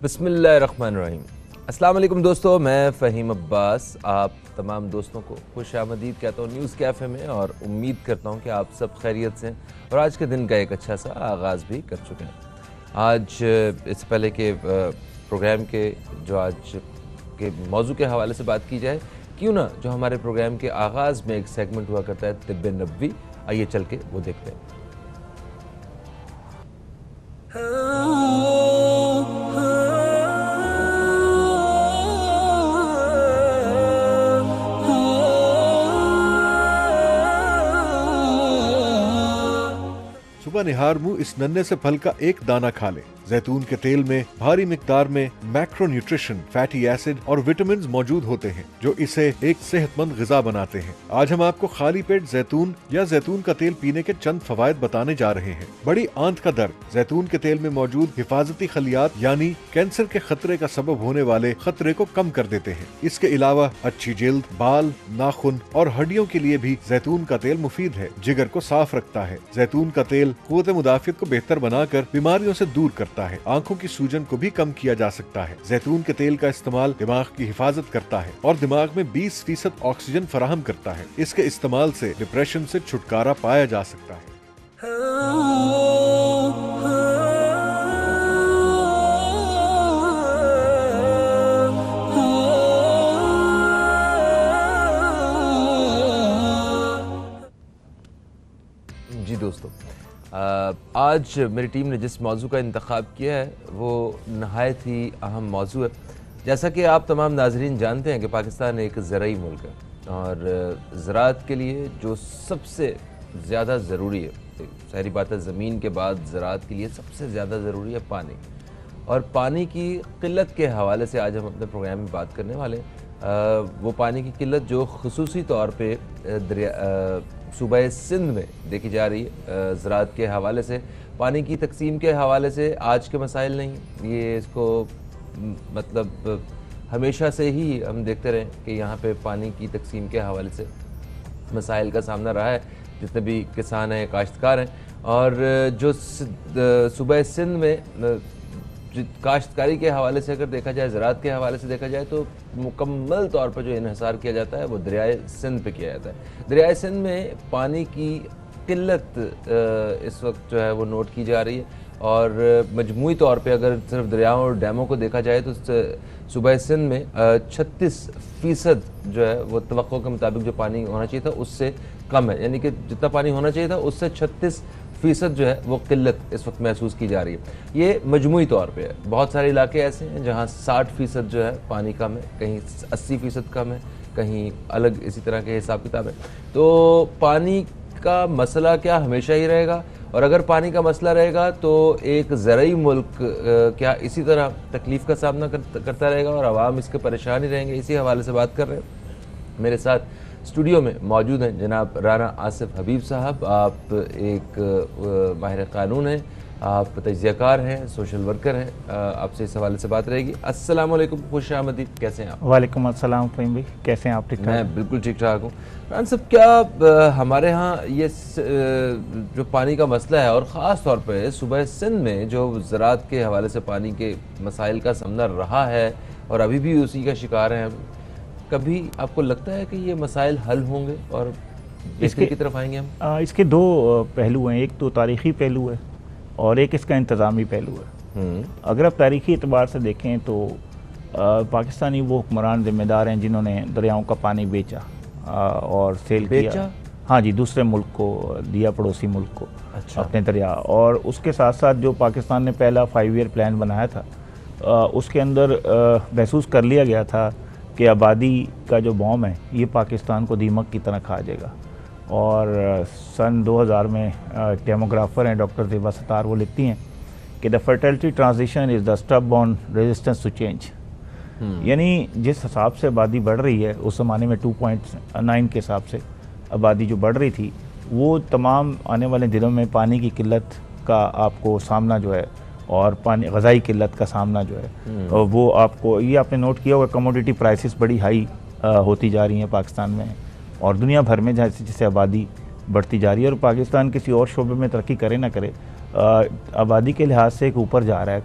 बिस्मिल्लाहिर्रहमानिर्रहीम। अस्सलाम वालेकुम दोस्तों, मैं फ़हीम अब्बास आप तमाम दोस्तों को खुश आमदीद कहता हूँ न्यूज़ कैफ़े में, और उम्मीद करता हूँ कि आप सब खैरियत से हैं और आज के दिन का एक अच्छा सा आगाज़ भी कर चुके हैं। आज इससे पहले के प्रोग्राम के जो आज के मौजू के हवाले से बात की जाए, क्यों ना जो हमारे प्रोग्राम के आगाज़ में एक सेगमेंट हुआ करता है तिब्बे नबवी, आइए चल के वो देखते हैं। सुबह निहार मुंह इस नन्हे से फल का एक दाना खा ले। जैतून के तेल में भारी मिकदार में मैक्रोन्यूट्रिशन, फैटी एसिड और विटामिन मौजूद होते हैं जो इसे एक सेहतमंद ग़िज़ा बनाते हैं। आज हम आपको खाली पेट जैतून या जैतून का तेल पीने के चंद फवायद बताने जा रहे हैं। बड़ी आंत का दर्द। जैतून के तेल में मौजूद हिफाजती खलियात यानी कैंसर के खतरे का सबब होने वाले खतरे को कम कर देते हैं। इसके अलावा अच्छी जिल्द, बाल, नाखून और हड्डियों के लिए भी जैतून का तेल मुफीद है। जिगर को साफ रखता है। जैतून का तेल क़ुव्वत मुदाफ़ियत को बेहतर बनाकर बीमारियों से दूर करता है। आंखों की सूजन को भी कम किया जा सकता है। जैतून के तेल का इस्तेमाल दिमाग की हिफाजत करता है और दिमाग में 20% ऑक्सीजन फराहम करता है। इसके इस्तेमाल से डिप्रेशन से छुटकारा पाया जा सकता है। जी दोस्तों, आज मेरी टीम ने जिस मौजू का इंतखाब किया है वो नहायत ही अहम मौजू है। जैसा कि आप तमाम नाजरीन जानते हैं कि पाकिस्तान एक ज़राई मुल्क है और ज़राअत के लिए जो सबसे ज़्यादा ज़रूरी है, सारी बात है, ज़मीन के बाद ज़राअत के लिए सबसे ज़्यादा ज़रूरी है पानी। और पानी की किल्लत के हवाले से आज हम अपने प्रोग्राम में बात करने वाले हैं। वो पानी की किल्लत जो ख़ुसूसी तौर पर सूबा सिंध में देखी जा रही है। ज़राअत के हवाले से, पानी की तकसीम के हवाले से आज के मसाइल नहीं, ये इसको मतलब हमेशा से ही हम देखते रहे कि यहाँ पे पानी की तकसीम के हवाले से मसाइल का सामना रहा है। जितने भी किसान हैं, काश्तकार हैं, और जो सूबा सिंध में काश्तकारी के हवाले से अगर देखा जाए, ज़राअत के हवाले से देखा जाए, तो मुकम्मल तौर पर जो इन्हिसार किया जाता है वो दरियाए सिंध पे किया जाता है। दरियाए सिंध में पानी की किल्लत इस वक्त जो है वो नोट की जा रही है, और मजमूई तौर पे अगर सिर्फ दरियाओं और डैमों को देखा जाए तो सूबा सिंध में 36% जो है वो तवक्को के मुताबिक जो पानी होना चाहिए था उससे कम है। यानी कि जितना पानी होना चाहिए था उससे 36% जो है वो किल्लत इस वक्त महसूस की जा रही है। ये मजमूई तौर पे है। बहुत सारे इलाके ऐसे हैं जहाँ 60% जो है पानी कम है, कहीं 80% कम है, कहीं अलग इसी तरह के हिसाब किताब है। तो पानी का मसला क्या हमेशा ही रहेगा, और अगर पानी का मसला रहेगा तो एक ज़राई मुल्क क्या इसी तरह तकलीफ़ का सामना करता रहेगा और आवाम इसके परेशान ही रहेंगे। इसी हवाले से बात कर रहे हैं। मेरे साथ स्टूडियो में मौजूद हैं जनाब राना आसिफ हबीब साहब। आप एक माहिर क़ानून हैं, आप तज्ज़ियाकार हैं, सोशल वर्कर हैं। आपसे इस हवाले से बात रहेगी। अस्सलाम वालेकुम, खुश आमदीद, कैसे हैं आप? वालेकुम अस्सलाम फ़हीम भाई, कैसे हैं आप? ठीक ठाक? मैं बिल्कुल ठीक ठाक हूँ। राना साहब, क्या हमारे यहाँ ये जो पानी का मसला है, और ख़ास तौर पर सूबा सिंध में जो ज़राअत के हवाले से पानी के मसाइल का सामना रहा है और अभी भी उसी का शिकार हैं, कभी आपको लगता है कि ये मसाइल हल होंगे और इसके की तरफ आएंगे हम? इसके दो पहलू हैं। एक तो तारीख़ी पहलू है और एक इसका इंतज़ामी पहलू है। अगर आप तारीख़ी एतबार से देखें तो पाकिस्तानी वो हुक्मरान ज़िम्मेदार हैं जिन्होंने दरियाओं का पानी बेचा और सेल किया। हाँ जी, दूसरे मुल्क को दिया, पड़ोसी मुल्क को। अच्छा। अपने दरिया। और उसके साथ साथ जो पाकिस्तान ने पहला 5 ईयर प्लान बनाया था उसके अंदर महसूस कर लिया गया था कि आबादी का जो बॉम है ये पाकिस्तान को दीमक की तरह खा जाएगा। और सन 2000 में डेमोग्राफर हैं डॉक्टर ज़ेबा सत्तार, वो लिखती हैं कि the fertility transition is the stubborn resistance to change. यानी जिस हिसाब से आबादी बढ़ रही है, उस ज़माने में 2.9 के हिसाब से आबादी जो बढ़ रही थी, वो तमाम आने वाले दिनों में पानी की किल्लत का आपको सामना जो है, और पानी ग़ज़ाई किल्लत का सामना जो है, वो आपको, ये आपने नोट किया होगा, कमोडिटी प्राइसेस बड़ी हाई होती जा रही हैं पाकिस्तान में और दुनिया भर में, जैसे जैसे आबादी बढ़ती जा रही है। और पाकिस्तान किसी और शोबे में तरक्की करे ना करे, आबादी के लिहाज से एक ऊपर जा रहा है।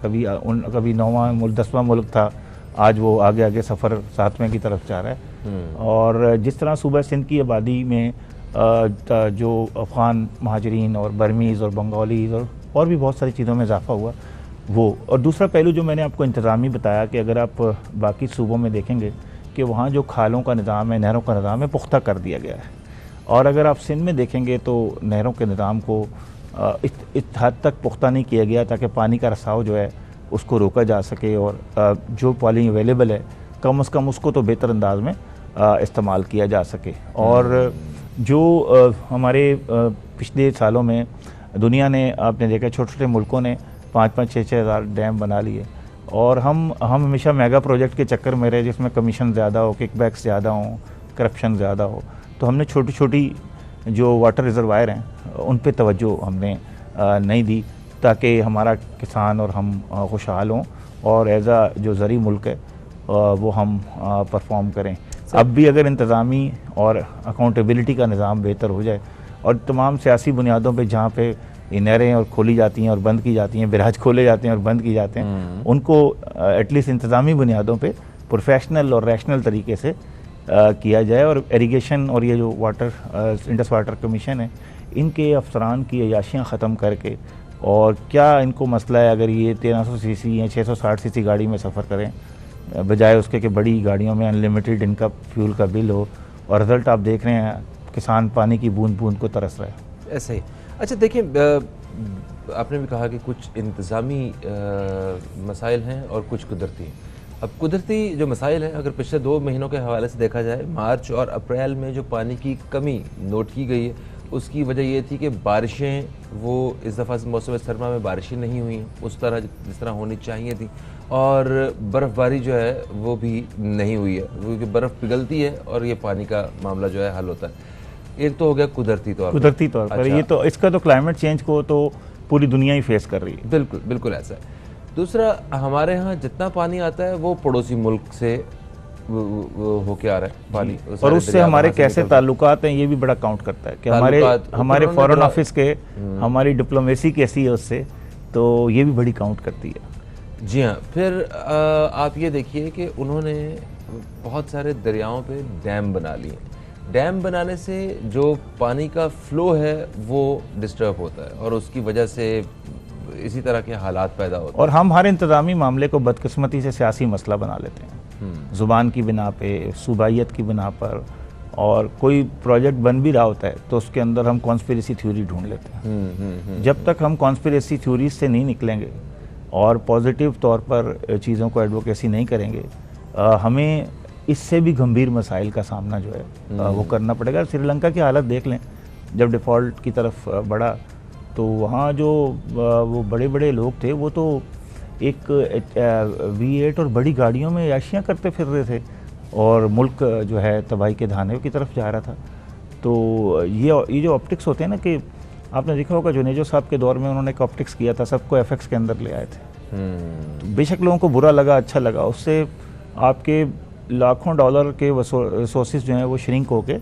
कभी 9वां मुल्क 10वां मुल्क था, आज वो आगे आगे सफ़र 7वें की तरफ जा रहा है। और जिस तरह सूबा सिंध की आबादी में जो अफ़गान महाजरीन और बर्मीज़ और बंगालीज़ और भी बहुत सारी चीज़ों में इजाफा हुआ वो। और दूसरा पहलू जो मैंने आपको इंतज़ामी बताया कि अगर आप बाकी सूबों में देखेंगे कि वहाँ जो खालों का निज़ाम है, नहरों का निज़ाम है, पुख्ता कर दिया गया है। और अगर आप सिंध में देखेंगे तो नहरों के निज़ाम को इस हद तक पुख्ता नहीं किया गया ताकि पानी का रिसाव जो है उसको रोका जा सके और जो पानी अवेलेबल है कम से कम उसको तो बेहतर अंदाज में इस्तेमाल किया जा सके। और जो हमारे पिछले सालों में दुनिया ने, आपने देखा छोटे छोटे मुल्कों ने 5-5, 6-6 हज़ार डैम बना लिए और हम हमेशा मेगा प्रोजेक्ट के चक्कर में रहे जिसमें कमीशन ज़्यादा हो, किकबैक्स ज़्यादा हो, करप्शन ज़्यादा हो। तो हमने छोटी छोटी जो वाटर रिजर्वायर हैं उन पे तवज्जो हमने नहीं दी ताकि हमारा किसान और हम खुशहाल हों और एज़ जो ज़री मुल्क है वो हम परफॉर्म करें। अब भी अगर इंतज़ामी और अकाउंटेबिलिटी का निज़ाम बेहतर हो जाए और तमाम सियासी बुनियादों पे जहाँ पे नहरें और खोली जाती हैं और बंद की जाती हैं, बराज खोले जाते हैं और बंद की जाते हैं, उनको एटलीस्ट इंतज़ामी बुनियादों पे प्रोफेशनल और रैशनल तरीके से किया जाए। और इरिगेशन और ये जो इंडस वाटर कमीशन है, इनके अफसरान की अयाशियाँ ख़त्म करके, और क्या इनको मसला है अगर ये 1300 सीसी या 660 सीसी गाड़ी में सफ़र करें बजाय उसके कि बड़ी गाड़ियों में अनलिमिटेड इनका फ्यूल का बिल हो, और रिज़ल्ट आप देख रहे हैं, किसान पानी की बूंद बूंद को तरस रहा है। ऐसे ही। अच्छा देखिए, आपने भी कहा कि कुछ इंतज़ामी मसाइल हैं और कुछ कुदरती हैं। अब कुदरती जो मसाइल हैं, अगर पिछले 2 महीनों के हवाले से देखा जाए, मार्च और अप्रैल में जो पानी की कमी नोट की गई है उसकी वजह ये थी कि बारिशें वो इस दफ़ा मौसम सरमा में बारिशें नहीं हुई उस तरह जिस तरह होनी चाहिए थी, और बर्फ़बारी जो है वो भी नहीं हुई है क्योंकि बर्फ़ पिघलती है और ये पानी का मामला जो है हल होता है। एक तो हो गया कुदरती तौर पर। अच्छा। ये तो इसका तो क्लाइमेट चेंज को तो पूरी दुनिया ही फेस कर रही है। बिल्कुल बिल्कुल ऐसा है। दूसरा, हमारे यहाँ जितना पानी आता है वो पड़ोसी मुल्क से होके आ रहा है पानी, और उससे हमारे कैसे ताल्लुकात हैं ये भी बड़ा काउंट करता है कि हमारे फॉरेन ऑफिस के हमारी डिप्लोमेसी कैसी है उससे, तो ये भी बड़ी काउंट करती है। जी हाँ। फिर आप ये देखिए कि उन्होंने बहुत सारे दरियाओं पे डैम बना लिए। डैम बनाने से जो पानी का फ्लो है वो डिस्टर्ब होता है और उसकी वजह से इसी तरह के हालात पैदा होते हैं। और हम हर इंतज़ामी मामले को बदकिस्मती से सियासी मसला बना लेते हैं, ज़ुबान की बिना पे, सूबाइयत की बिना पर। और कोई प्रोजेक्ट बन भी रहा होता है तो उसके अंदर हम कॉन्स्पिरेसी थ्योरी ढूंढ लेते हैं। जब तक हम कॉन्स्पिरेसी थ्योरी से नहीं निकलेंगे और पॉजिटिव तौर पर चीज़ों को एडवोकेसी नहीं करेंगे, हमें इससे भी गंभीर मसाइल का सामना जो है वो करना पड़ेगा। श्रीलंका की हालत देख लें, जब डिफ़ॉल्ट की तरफ बढ़ा तो वहाँ जो वो बड़े बड़े लोग थे वो तो एक V8 और बड़ी गाड़ियों में याशियाँ करते फिर रहे थे और मुल्क जो है तबाही के धाने की तरफ जा रहा था। तो ये जो ऑप्टिक्स होते हैं ना, कि आपने देखा होगा जुनेजो साहब के दौर में उन्होंने एक ऑप्टिक्स किया था, सबको FX के अंदर ले आए थे। तो बेशक लोगों को बुरा लगा, अच्छा लगा, उससे आपके लाखों डॉलर के रिसोर्सेज जो हैं वो श्रिंक होके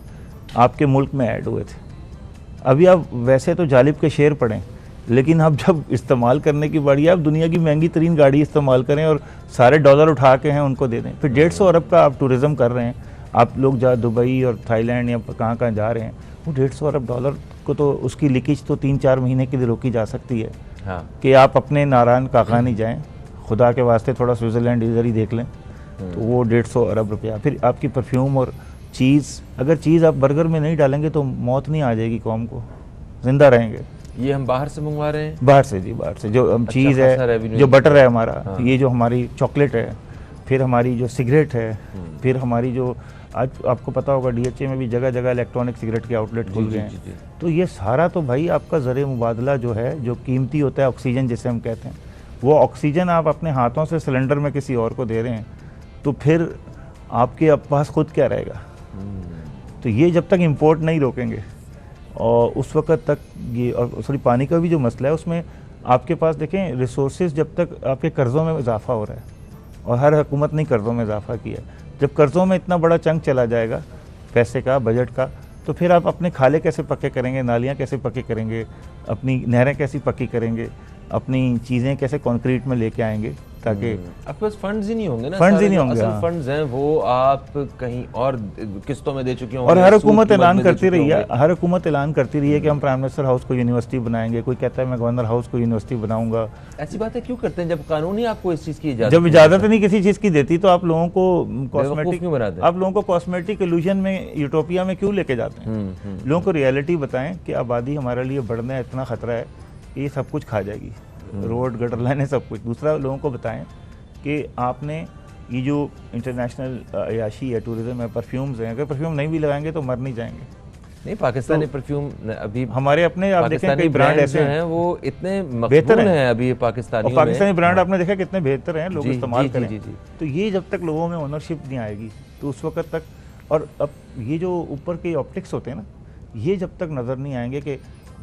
आपके मुल्क में ऐड हुए थे। अभी आप वैसे तो जालिब के शेर पड़ें, लेकिन अब जब इस्तेमाल करने की बारी है, आप दुनिया की महंगी तरीन गाड़ी इस्तेमाल करें और सारे डॉलर उठा के हैं उनको दे दें। फिर 150 अरब का आप टूरिज़्म कर रहे हैं, आप लोग जहाँ दुबई और थाईलैंड या कहाँ कहाँ जा रहे हैं, वो 150 अरब डॉलर को तो उसकी लीकेज तो 3-4 महीने के लिए रोकी जा सकती है। हाँ। कि आप अपने नारायण काका नहीं जाएँ, खुदा के वास्ते थोड़ा स्विट्ज़रलैंड इधर ही देख लें, तो वो 150 अरब रुपया। फिर आपकी परफ्यूम और चीज़, अगर चीज़ आप बर्गर में नहीं डालेंगे तो मौत नहीं आ जाएगी कौम को, जिंदा रहेंगे। ये हम बाहर से मंगवा रहे हैं? बाहर से जी, बाहर से जो अच्छा, चीज़ है, जो बटर है हमारा, हाँ। ये जो हमारी चॉकलेट है, फिर हमारी जो सिगरेट है, फिर हमारी जो आज आपको पता होगा DHA में भी जगह जगह इलेक्ट्रॉनिक सिगरेट के आउटलेट खुल गए हैं। तो ये सारा तो भाई आपका ज़र मुबादला जो है, जो कीमती होता है ऑक्सीजन जिसे हम कहते हैं, वो ऑक्सीजन आप अपने हाथों से सिलेंडर में किसी और को दे रहे हैं, तो फिर आपके पास खुद क्या रहेगा। तो ये जब तक इंपोर्ट नहीं रोकेंगे और उस वक़्त तक ये, और सॉरी पानी का भी जो मसला है उसमें आपके पास देखें रिसोर्सेज, जब तक आपके कर्ज़ों में इजाफा हो रहा है, और हर हुकूमत ने कर्ज़ों में इजाफा किया है, जब कर्ज़ों में इतना बड़ा चंक चला जाएगा पैसे का, बजट का, तो फिर आप अपने खाले कैसे पक्के करेंगे, नालियाँ कैसे पक्के करेंगे, अपनी नहरें कैसी पक्की करेंगे, अपनी चीज़ें कैसे कंक्रीट में लेके आएंगे, ताकि आपके पास फंड्स ही नहीं होंगे ना, फंड्स ही नहीं होंगे। असल फंड्स हैं वो आप कहीं और किस्तों में दे चुके होंगे, और हर हुकूमत सूद ऐलान कीमत में करती दे रही है, चुके हर हुकूमत ऐलान करती रही है कि हम प्राइम मिनिस्टर हाउस को यूनिवर्सिटी बनाएंगे, कोई कहता है मैं गवर्नर हाउस को यूनिवर्सिटी बनाऊंगा। होंगे। ऐसी बातें क्यों करते हैं जब कानून ही आपको इस चीज़ की इजाज़त जब नहीं इजाज़त देता? नहीं किसी चीज़ की देती तो आप लोगों को बेवकूफ़ क्यों बनाते हैं? आप लोगों को कॉस्मेटिक इल्यूजन में, यूटोपिया में क्यों लेके जाते हैं? लोगों को रियलिटी बताएं कि आबादी हमारे लिए बढ़ना है, इतना खतरा है कि ये सब कुछ खा जाएगी, रोड गटर लाइनें सब कुछ। दूसरा, लोगों को बताएं कि आपने ये जो इंटरनेशनल अयाशी है, टूरिज्म है, परफ्यूम्स हैं, अगर परफ्यूम नहीं भी लगाएंगे तो मर नहीं जाएंगे। नहीं, पाकिस्तानी परफ्यूम अभी हमारे अपने आप देखें कई ब्रांड ऐसे हैं वो इतने बेहतर मकबूल हैं अभी पाकिस्तानी और पाकिस्तानी ब्रांड आपने देखा कितने बेहतर हैं, लोग जी, इस्तेमाल जी, करें। जी, जी। तो ये जब तक लोगों में ओनरशिप नहीं आएगी तो उस वक्त तक, और अब ये जो ऊपर के ऑप्टिक्स होते हैं ना, ये जब तक नज़र नहीं आएंगे कि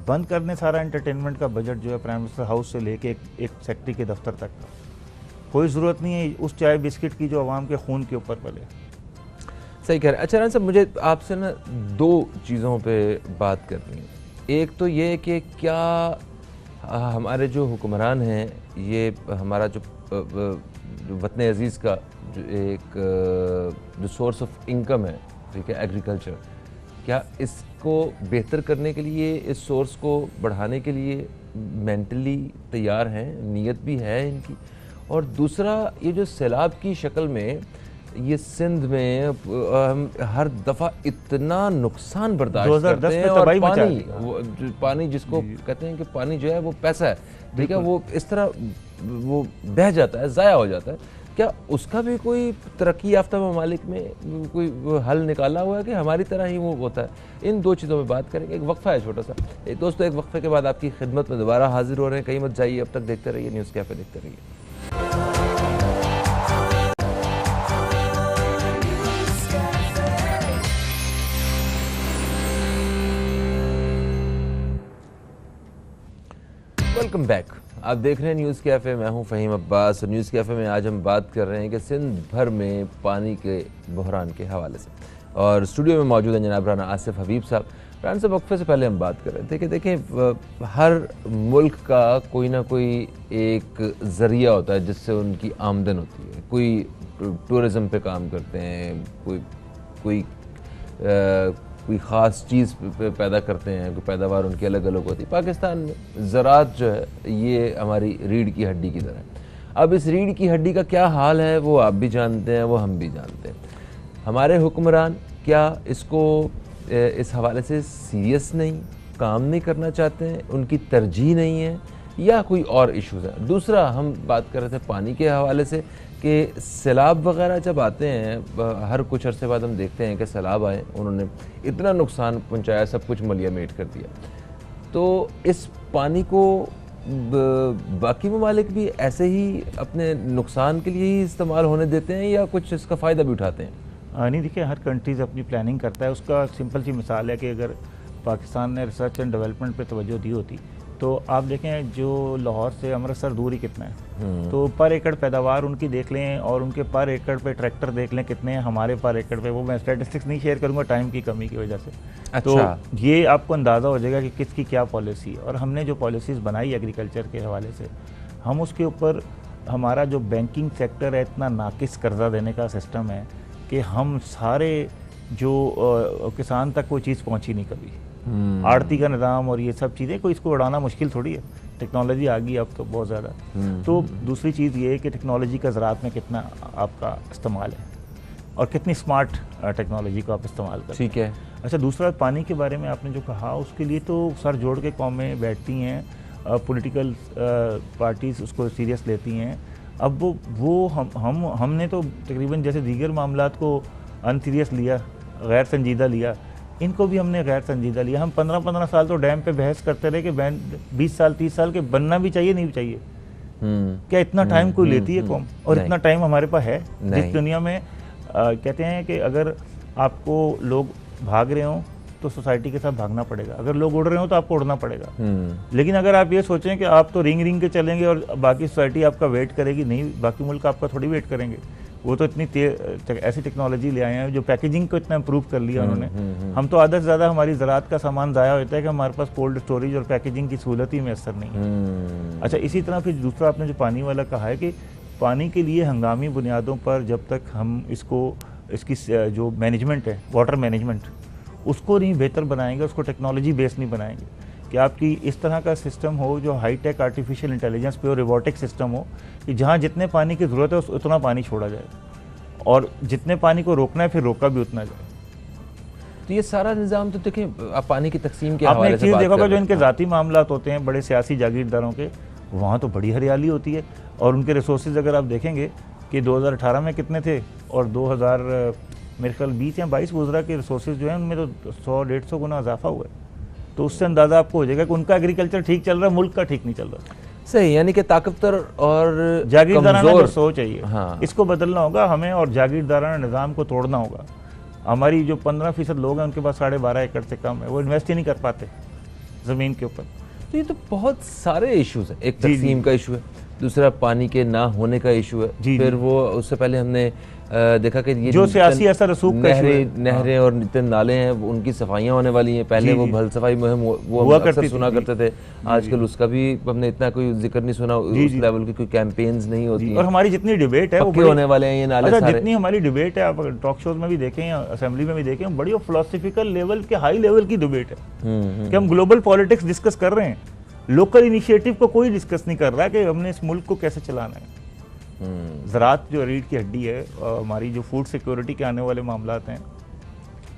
बंद करने सारा एंटरटेनमेंट का बजट जो है प्राइम मिनिस्टर हाउस से लेके एक सेक्रेटरी के दफ्तर तक का, कोई ज़रूरत नहीं है उस चाय बिस्किट की जो आवाम के खून के ऊपर पले। सही कह रहे हैं। अच्छा राना साहब, मुझे आपसे ना दो चीज़ों पे बात करनी है। एक तो ये कि क्या हमारे जो हुक्मरान हैं, ये हमारा जो वतन अजीज़ का जो एक जो सोर्स ऑफ इनकम है, ठीक है, एग्रीकल्चर, क्या इसको बेहतर करने के लिए, इस सोर्स को बढ़ाने के लिए मेंटली तैयार हैं, नीयत भी है इनकी? और दूसरा, ये जो सैलाब की शक्ल में ये सिंध में हम हर दफ़ा इतना नुकसान बर्दाश्त करते हैं, और पानी जिसको कहते हैं कि पानी जो है वो पैसा है, ठीक है, वो इस तरह वो बह जाता है, ज़ाया हो जाता है। क्या उसका भी कोई तरक्की याफ्ता ममालिक में कोई हल निकाला हुआ है कि हमारी तरह ही वो होता है? इन दो चीज़ों में बात करेंगे। एक वक्फा है छोटा सा दोस्तों, एक वक्फे के बाद आपकी खिदमत में दोबारा हाजिर हो रहे हैं। कहीं मत जाइए, अब तक देखते रहिए न्यूज़ कैफ़े, देखते रहिए। Welcome back. आप देख रहे हैं न्यूज़ कैफ़े, मैं हूं फ़हीम अब्बास। और न्यूज़ कैफ़े में आज हम बात कर रहे हैं कि सिंध भर में पानी के बहरान के हवाले से, और स्टूडियो में मौजूद हैं जनाब राना आसिफ हबीब साहब। राना साहब, वक्फे से पहले हम बात कर रहे थे कि देखें, हर मुल्क का कोई ना कोई एक ज़रिया होता है जिससे उनकी आमदन होती है। कोई टूरिज़म पे काम करते हैं, कोई ख़ास चीज़ पैदा करते हैं, कोई पैदावार उनकी अलग अलग होती है। पाकिस्तान में ज़राअत जो है ये हमारी रीढ़ की हड्डी की तरह है। अब इस रीढ़ की हड्डी का क्या हाल है वो आप भी जानते हैं, वो हम भी जानते हैं। हमारे हुक्मरान क्या इसको इस हवाले से सीरियस नहीं, काम नहीं करना चाहते हैं, उनकी तरजीह नहीं है, या कोई और इश्यूज़ है? दूसरा, हम बात कर रहे थे पानी के हवाले से कि सैलाब वगैरह जब आते हैं, हर कुछ अरसे बाद हम देखते हैं कि सैलाब आए, उन्होंने इतना नुकसान पहुंचाया, सब कुछ मलियामेट कर दिया। तो इस पानी को बाकी ममालिक भी ऐसे ही अपने नुकसान के लिए ही इस्तेमाल होने देते हैं, या कुछ इसका फ़ायदा भी उठाते हैं? नहीं, देखिए, हर कंट्रीज़ अपनी प्लानिंग करता है। उसका सिंपल सी मिसाल है कि अगर पाकिस्तान ने रिसर्च एंड डेवलपमेंट पे तवज्जो दी होती तो आप देखें जो लाहौर से अमृतसर दूरी कितना है, तो पर एकड़ पैदावार उनकी देख लें और उनके पर एकड़ पे ट्रैक्टर देख लें कितने हैं, हमारे पर एकड़ पे, वो मैं स्टैटिस्टिक्स नहीं शेयर करूंगा टाइम की कमी की वजह से। अच्छा। तो ये आपको अंदाज़ा हो जाएगा कि किसकी क्या पॉलिसी है। और हमने जो पॉलिसीज़ बनाई एग्रीकल्चर के हवाले से, हम उसके ऊपर, हमारा जो बैंकिंग सेक्टर है, इतना नाकिस कर्जा देने का सिस्टम है कि हम सारे जो किसान तक कोई चीज़ पहुँची नहीं कभी। आड़ती का निज़ाम और ये सब चीज़ें, कोई इसको उड़ाना मुश्किल थोड़ी है, टेक्नोलॉजी आ गई अब तो बहुत ज़्यादा। तो दूसरी चीज़ ये है कि टेक्नोलॉजी का ज़राअत में कितना आपका इस्तेमाल है और कितनी स्मार्ट टेक्नोलॉजी को आप इस्तेमाल करते हैं। ठीक है। अच्छा, दूसरा, पानी के बारे में आपने जो कहा, उसके लिए तो सर जोड़ के कौमें बैठती हैं, पॉलिटिकल पार्टीज़ उसको सीरियस लेती हैं। अब वो हमने तो तकरीबन जैसे दीगर मामलात को अनसीरियस लिया, गैर संजीदा लिया, इनको भी हमने गैर संजीदा लिया। हम 15-15 साल तो डैम पे बहस करते रहे कि 20 साल 30 साल के बनना भी चाहिए, नहीं भी चाहिए। क्या इतना टाइम कोई लेती है कौम? और इतना टाइम हमारे पास है जिस दुनिया में कहते हैं कि अगर आपको लोग भाग रहे हों तो सोसाइटी के साथ भागना पड़ेगा, अगर लोग उड़ रहे हो तो आपको उड़ना पड़ेगा। लेकिन अगर आप ये सोचें कि आप तो रिंग के चलेंगे और बाकी सोसाइटी आपका वेट करेगी, नहीं, बाकी मुल्क आपका थोड़ी वेट करेंगे। वो तो इतनी ऐसी टेक्नोलॉजी ले आए हैं जो पैकेजिंग को इतना इम्प्रूव कर लिया उन्होंने। हम तो आधा से ज़्यादा हमारी ज़राअत का सामान ज़ाया होता है कि हमारे पास कोल्ड स्टोरेज और पैकेजिंग की सहूलत ही मैसर नहीं है। अच्छा, इसी तरह फिर दूसरा आपने जो पानी वाला कहा है कि पानी के लिए हंगामी बुनियादों पर जब तक हम इसकी जो मैनेजमेंट है, वाटर मैनेजमेंट, उसको नहीं बेहतर बनाएंगे, उसको टेक्नोलॉजी बेस्ड नहीं बनाएंगे कि आपकी इस तरह का सिस्टम हो जो हाईटेक आर्टिफिशियल इंटेलिजेंस पे और रोबोटिक सिस्टम हो कि जहाँ जितने पानी की ज़रूरत है उतना पानी छोड़ा जाए और जितने पानी को रोकना है फिर रोका भी उतना जाए। तो ये सारा निज़ाम तो देखें, आप पानी की तकसीम के आपने हवाले एक से चीज़ बात देखा कर जो रहे हैं। इनके ज़ाती मामलात होते हैं बड़े सियासी जागीरदारों के, वहाँ तो बड़ी हरियाली होती है और उनके रिसोर्सेज अगर आप देखेंगे कि 2018 में कितने थे और 2000 मेरे ख्याल 20 या 22 गुजरा के रिसोर्सेज जो हैं उनमें तो 100-150 गुना इजाफा हुआ है। तो उससे अंदाज़ा आपको हो जाएगा कि उनका एग्रीकल्चर ठीक चल रहा है, मुल्क का ठीक नहीं चल रहा। सही, यानी कि ताकतवर और जागीरदाराना जो कमज़ोर सोच है ये, हाँ। इसको बदलना होगा हमें और जागीरदाराना निज़ाम को तोड़ना होगा। हमारी जो 15% लोग हैं उनके पास 12.5 एकड़ से कम है, वो इन्वेस्ट ही नहीं कर पाते ज़मीन के ऊपर। तो ये तो बहुत सारे इश्यूज हैं। एक जी, जी। तकसीम का इशू है, दूसरा पानी के ना होने का इशू है, जी, फिर जी। वो उससे पहले हमने देखा कि ये जो सियासी असर रसूख का इशू है। नहरें और नित्य नाले हैं, वो उनकी सफाइयाँ होने वाली हैं। पहले जी, वो जी। भल सफाई मुहिम वो हुआ हम अक्सर करती थी, सुना जी। करते थे। आजकल उसका भी हमने इतना कोई जिक्र नहीं सुना, जी, उस जी। लेवल की कोई कैंपेन्स नहीं होती हैं। और हमारी जितनी डिबेट है वो पक्के बड़ी- होने वाले हैं ये नाले अच्छा, सारे। जितनी हमारी डिबेट है, आप टॉक शोज में भी देखें या असेंबली में भी देखें, बड़ी फिलोसफिकल लेवल के हाई लेवल की डिबेट है कि हम ग्लोबल पॉलिटिक्स डिस्कस कर रहे हैं। लोकल इनिशिएटिव को कोई डिस्कस नहीं कर रहा कि हमने इस मुल्क को कैसे चलाना है। ज़राअत जो रीढ़ की हड्डी है, हमारी जो फूड सिक्योरिटी के आने वाले मामलात हैं,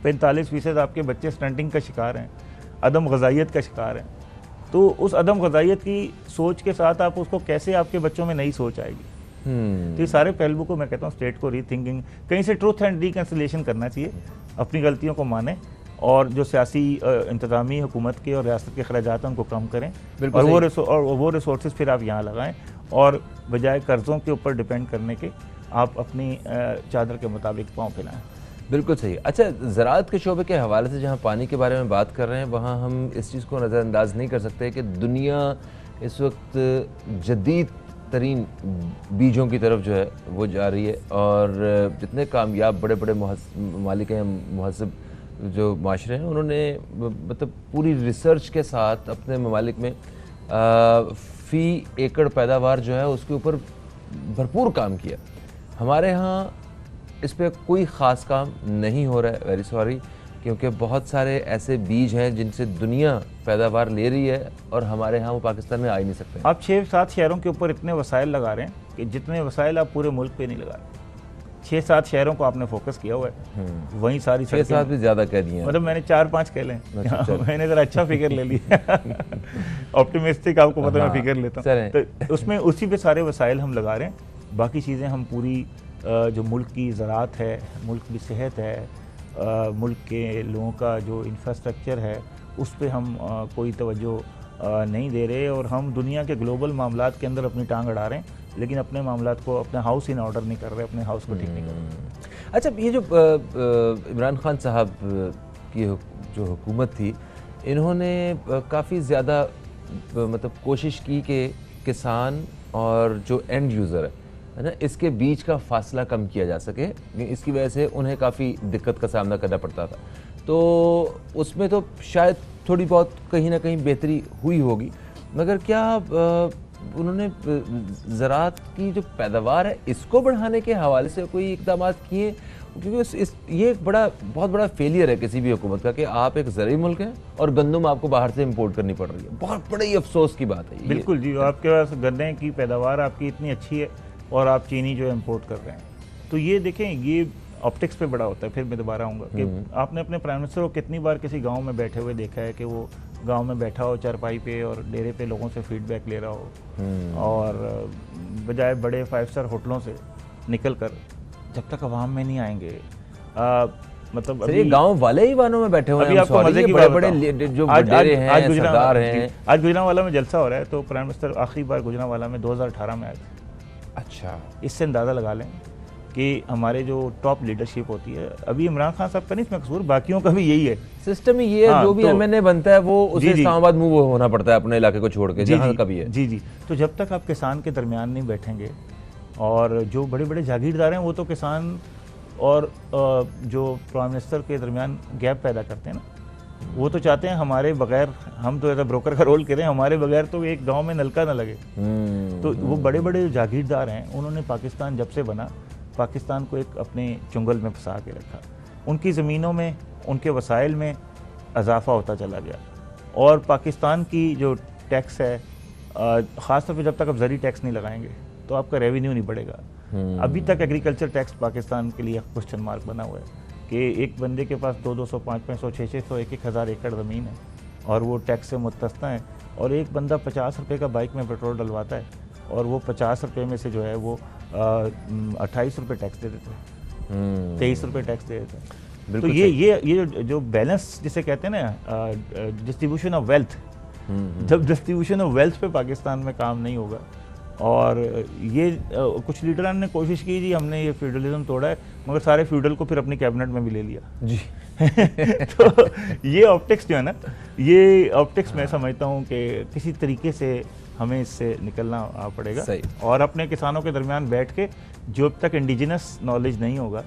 45% आपके बच्चे स्टंटिंग का शिकार हैं, अदम गज़ाइयत का शिकार हैं। तो उस अदम गज़ाइयत की सोच के साथ आप उसको कैसे, आपके बच्चों में नई सोच आएगी। तो ये सारे पहलू को मैं कहता हूँ स्टेट को रीथिंकिंग, कहीं से ट्रूथ एंड रिकन्सिलिएशन करना चाहिए, अपनी गलतियों को माने और जो सियासी इंतज़ामी हुकूमत के और रियासत के अखराजात हैं उनको कम करें और वो रिसोर्सेज फिर आप यहाँ लगाएं और बजाय कर्ज़ों के ऊपर डिपेंड करने के आप अपनी चादर के मुताबिक पाँव फैलाएं। बिल्कुल सही। अच्छा, ज़राअत के शोबे के हवाले से जहाँ पानी के बारे में बात कर रहे हैं, वहाँ हम इस चीज़ को नज़रअंदाज नहीं कर सकते कि दुनिया इस वक्त जदीद तरीन बीजों की तरफ जो है वो जा रही है और जितने कामयाब बड़े बड़े ममालिक हैं, महज़ब जो माशरे हैं, उन्होंने मतलब पूरी रिसर्च के साथ अपने ममालिक में फ़ी एकड़ पैदावार जो है उसके ऊपर भरपूर काम किया। हमारे यहाँ इस पे कोई ख़ास काम नहीं हो रहा है, वेरी सॉरी, क्योंकि बहुत सारे ऐसे बीज हैं जिनसे दुनिया पैदावार ले रही है और हमारे यहाँ वो पाकिस्तान में आ ही नहीं सकते। आप 6-7 शहरों के ऊपर इतने वसाइल लगा रहे हैं कि जितने वसाइल आप पूरे मुल्क पे नहीं लगा रहे। 6-7 शहरों को आपने फोकस किया हुआ है, वहीं सारी 6-7 भी ज़्यादा कह दिए हैं। मतलब मैंने 4-5 कह लें, मैंने ज़रा अच्छा फिगर ले लिया ऑप्टिमिस्टिक, आपको पता मैं फिगर लेता हूँ, तो उसमें उसी पे सारे वसाइल हम लगा रहे हैं। बाकी चीज़ें हम पूरी जो मुल्क की ज़राअत है, मुल्क की सेहत है, मुल्क के लोगों का जो इंफ्रास्ट्रक्चर है, उस पर हम कोई तवज्जो नहीं दे रहे और हम दुनिया के ग्लोबल मामलात के अंदर अपनी टांग अड़ा रहे हैं, लेकिन अपने मामलात को, अपने हाउस इन ऑर्डर नहीं कर रहे, अपने हाउस को ठीक नहीं कर रहे। अच्छा, ये जो इमरान खान साहब की जो हुकूमत थी, इन्होंने काफ़ी ज़्यादा मतलब कोशिश की कि किसान और जो एंड यूज़र है ना, इसके बीच का फासला कम किया जा सके। इसकी वजह से उन्हें काफ़ी दिक्कत का सामना करना पड़ता था। तो उसमें तो शायद थोड़ी बहुत कहीं ना कहीं बेहतरी हुई होगी, मगर क्या उन्होंने ज़राअत की जो पैदावार है इसको बढ़ाने के हवाले से कोई इक़दाम किए? क्योंकि ये एक बहुत बड़ा फेलियर है किसी भी हुकूमत का कि आप एक ज़रूरी मुल्क हैं और गंदम आपको बाहर से इंपोर्ट करनी पड़ रही है। बहुत बड़ी अफसोस की बात है। बिल्कुल जी, आपके पास गन्ने की पैदावार आपकी इतनी अच्छी है और आप चीनी जो इम्पोर्ट कर रहे हैं, तो ये देखें, ये ऑप्टिक्स पे बड़ा होता है। फिर मैं दोबारा आऊँगा कि आपने अपने प्राइम मिनिस्टर को कितनी बार किसी गांव में बैठे हुए देखा है कि वो गांव में बैठा हो चारपाई पे और डेरे पे लोगों से फीडबैक ले रहा हो, और बजाय बड़े 5 स्टार होटलों से निकल कर जब तक अवाम में नहीं आएंगे, मतलब अभी गांव वाले ही वानों में बैठे हुए हैं। आपको मजे की बात बड़े जो डेरे हैं, सरदार हैं। आज गुजरांवाला में जलसा हो रहा है, तो प्राइम मिनिस्टर आखिरी बार गुजरांवाला में 2018 में आए थे। अच्छा, इससे अंदाज़ा लगा लें कि हमारे जो टॉप लीडरशिप होती है, अभी इमरान खान साहब का नहीं इसमें कसूर, बाकियों का भी यही है। सिस्टम ही ये है, जो भी एमएनए बनता है वो उसे इस्लामाबाद मूव होना पड़ता है अपने इलाके को छोड़ के, जहाँ का भी है। जी जी, तो जब तक आप किसान के दरमियान नहीं बैठेंगे और जो बड़े बड़े जागीरदार हैं वो तो किसान और जो प्राइम मिनिस्टर के दरमियान गैप पैदा करते हैं ना, वो तो चाहते हैं हमारे बगैर, हम तो ऐसा ब्रोकर का रोल करें, हमारे बगैर तो एक गांव में नलका ना लगे। तो वो बड़े बड़े जागीरदार हैं, उन्होंने पाकिस्तान जब से बना पाकिस्तान को एक अपने चुंगल में फंसा के रखा। उनकी ज़मीनों में, उनके वसाइल में इजाफा होता चला गया। और पाकिस्तान की जो टैक्स है, ख़ास तौर पे जब तक आप ज़री टैक्स नहीं लगाएंगे तो आपका रेवेन्यू नहीं बढ़ेगा। अभी तक एग्रीकल्चर टैक्स पाकिस्तान के लिए क्वेश्चन मार्क बना हुआ है कि एक बंदे के पास 200, 500, 600, 1,000 एकड़ ज़मीन है और वो टैक्स से मुस्तस्ना है, और एक बंदा 50 रुपये का बाइक में पेट्रोल डलवाता है और वो 50 रुपये में से जो है वो 28 रुपये टैक्स दे देता है, 23 रुपये टैक्स दे देता है। तो ये जो बैलेंस जिसे कहते हैं ना, डिस्ट्रीब्यूशन ऑफ वेल्थ, जब डिस्ट्रीब्यूशन ऑफ वेल्थ पे पाकिस्तान में काम नहीं होगा, और ये कुछ लीडरान ने कोशिश की जी हमने ये फ्यूडलिज्म तोड़ा है, मगर सारे फ्यूडल को फिर अपनी कैबिनेट में भी ले लिया जी। तो ये ऑप्टिक्स जो है ना, ये ऑप्टिक्स मैं समझता हूँ कि किसी तरीके से हमें इससे निकलना पड़ेगा, और अपने किसानों के दरमियान बैठ के जब तक इंडिजिनस नॉलेज नहीं होगा,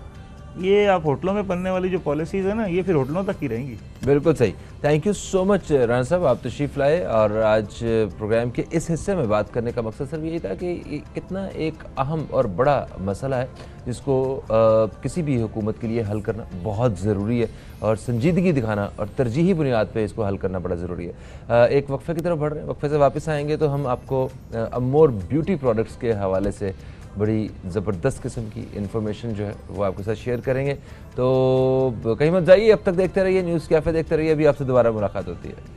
ये आप होटलों में बनने वाली जो पॉलिसीज़ है ना, ये फिर होटलों तक ही रहेंगी। बिल्कुल सही। Thank you so much Rana साहब, आप तशरीफ़ लाए, और आज प्रोग्राम के इस हिस्से में बात करने का मकसद सिर्फ यही था कि ये कितना एक अहम और बड़ा मसला है जिसको किसी भी हुकूमत के लिए हल करना बहुत ज़रूरी है, और संजीदगी दिखाना और तरजीही बुनियाद पर इसको हल करना बड़ा ज़रूरी है। एक वक्फे की तरफ बढ़ रहे हैं, वक्फे से वापस आएंगे तो हम आपको अमोर ब्यूटी प्रोडक्ट्स के हवाले से बड़ी ज़बरदस्त किस्म की इन्फॉर्मेशन जो है वो आपके साथ शेयर करेंगे। तो कहीं मत जाइए, अब तक देखते रहिए न्यूज़ कैफ़े, देखते रहिए, अभी आपसे दोबारा मुलाकात होती है।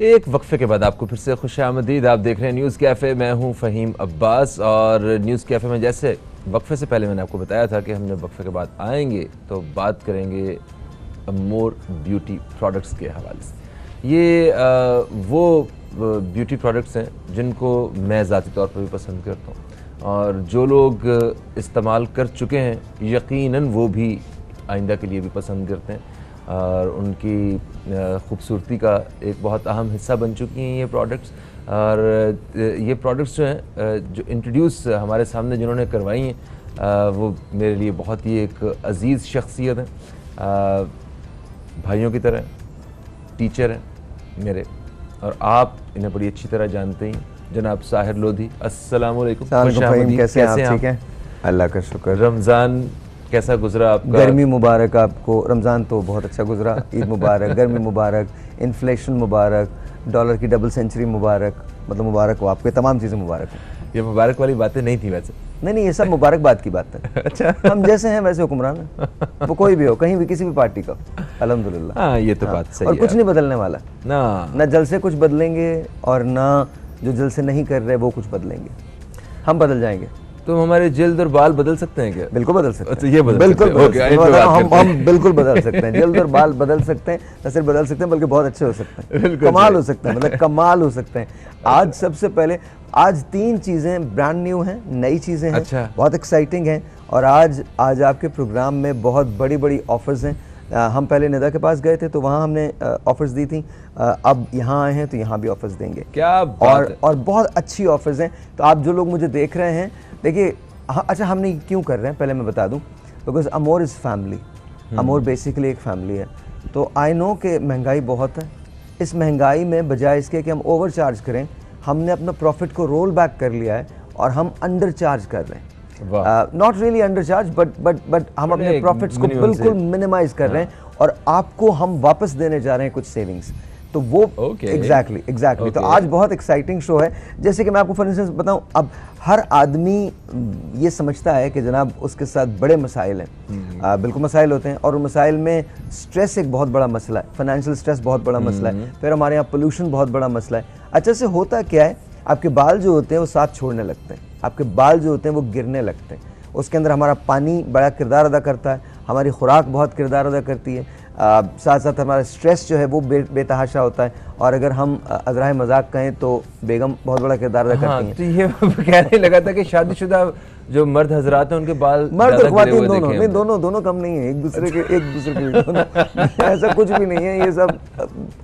एक वक्फे के बाद आपको फिर से खुशामदीद। आप देख रहे हैं न्यूज़ कैफ़े, मैं हूं फ़हीम अब्बास, और न्यूज़ कैफ़े में जैसे वक्फे से पहले मैंने आपको बताया था कि हमने वक्फे के बाद आएंगे तो बात करेंगे मोर ब्यूटी प्रोडक्ट्स के हवाले से। ये वो ब्यूटी प्रोडक्ट्स हैं जिनको मैं ज़ाती तौर पर भी पसंद करता हूँ, और जो लोग इस्तेमाल कर चुके हैं यकीनन वो भी आइंदा के लिए भी पसंद करते हैं, और उनकी ख़ूबसूरती का एक बहुत अहम हिस्सा बन चुकी हैं ये प्रोडक्ट्स। और ये प्रोडक्ट्स जो हैं जो इंट्रोड्यूस हमारे सामने जिन्होंने करवाई हैं वो मेरे लिए बहुत ही एक अज़ीज़ शख्सियत हैं, भाइयों की तरह टीचर हैं मेरे, और आप इन्हें बड़ी अच्छी तरह जानते हैं, जनाब साहिर लोधी। अस्सलाम वालेकुम। कैसे हैं? ठीक है, अल्लाह का शुक्र। रमज़ान कैसा गुजरा आपका? गर्मी मुबारक आपको। रमज़ान तो बहुत अच्छा गुजरा, ईद मुबारक, गर्मी मुबारक, इन्फ्लेशन मुबारक, डॉलर की डबल सेंचुरी मुबारक, मतलब मुबारक हो आपके, तमाम चीज़ें मुबारक हो। ये मुबारक वाली बातें नहीं थी वैसे। नहीं, ये सब मुबारकबाद की बात है। अच्छा, हम जैसे हैं वैसे हुक्मरान है, वो कोई भी हो, कहीं भी, किसी भी पार्टी का, अल्हम्दुलिल्लाह। हाँ, ये तो बात सही और है। कुछ नहीं बदलने वाला ना जल से कुछ बदलेंगे, और ना जो जल से नहीं कर रहे वो कुछ बदलेंगे, हम बदल जाएंगे। तो हमारे जल्द और बाल बदल सकते हैं क्या? बिल्कुल बदल सकते हैं। तो ये बिल्कुल हम बिल्कुल बदल सकते हैं, जल्द और बाल बदल सकते हैं, न सिर्फ बदल सकते हैं बल्कि बहुत अच्छे हो सकते हैं, कमाल हो सकते हैं, मतलब कमाल हो सकते हैं। आज सबसे पहले, आज 3 चीज़ें ब्रांड न्यू हैं, नई चीज़ें हैं, अच्छा। बहुत एक्साइटिंग हैं, और आज आपके प्रोग्राम में बहुत बड़ी बड़ी ऑफर्स हैं। हम पहले निदा के पास गए थे तो वहाँ हमने ऑफर्स दी थी, अब यहाँ आए हैं तो यहाँ भी ऑफर्स देंगे। क्या बात है। और बहुत अच्छी ऑफर्स हैं। तो आप जो लोग मुझे देख रहे हैं, देखिए, अच्छा हम नहीं क्यों कर रहे हैं पहले मैं बता दूं, बिकॉज अमोर इज़ फैमिली। अमोर बेसिकली एक फैमिली है। तो आई नो कि महंगाई बहुत है, इस महंगाई में बजाय इसके कि हम ओवर चार्ज करें, हमने अपना प्रॉफिट को रोल बैक कर लिया है और हम अंडर चार्ज कर रहे हैं। Not really under charge, but हम अपने प्रॉफिट्स को बिल्कुल मिनिमाइज कर रहे हैं, और आपको हम वापस देने जा रहे हैं कुछ सेविंग्स। तो वो एग्जैक्टली तो आज बहुत एक्साइटिंग शो है। जैसे कि मैं आपको फॉर इंस्टेंस बताऊं, अब हर आदमी ये समझता है कि जनाब उसके साथ बड़े मसाइल हैं, बिल्कुल मसाइल होते हैं, और उन मसाइल में स्ट्रेस एक बहुत बड़ा मसला है, फाइनेंशियल स्ट्रेस बहुत बड़ा मसला है, फिर हमारे यहाँ पोल्यूशन बहुत बड़ा मसला है। अच्छा से होता क्या है, आपके बाल जो होते हैं वो साथ छोड़ने लगते हैं, आपके बाल जो होते हैं वो गिरने लगते हैं, उसके अंदर हमारा पानी बड़ा किरदार अदा करता है, हमारी खुराक बहुत किरदार अदा करती है, साथ साथ हमारा स्ट्रेस जो है वो बेतहाशा होता है, और अगर हम अज़राए मजाक कहें तो बेगम बहुत बड़ा किरदार अदा करती हैं। तो ये कहने लगा था कि शादीशुदा जो मर्द हजरात हैं उनके बाल मर्द और ज़्यादा गिरे ख्वातीन हुए दोनों देखे हैं नहीं, हमने। दोनों कम नहीं है, एक दूसरे के दोनों ऐसा कुछ भी नहीं है, ये सब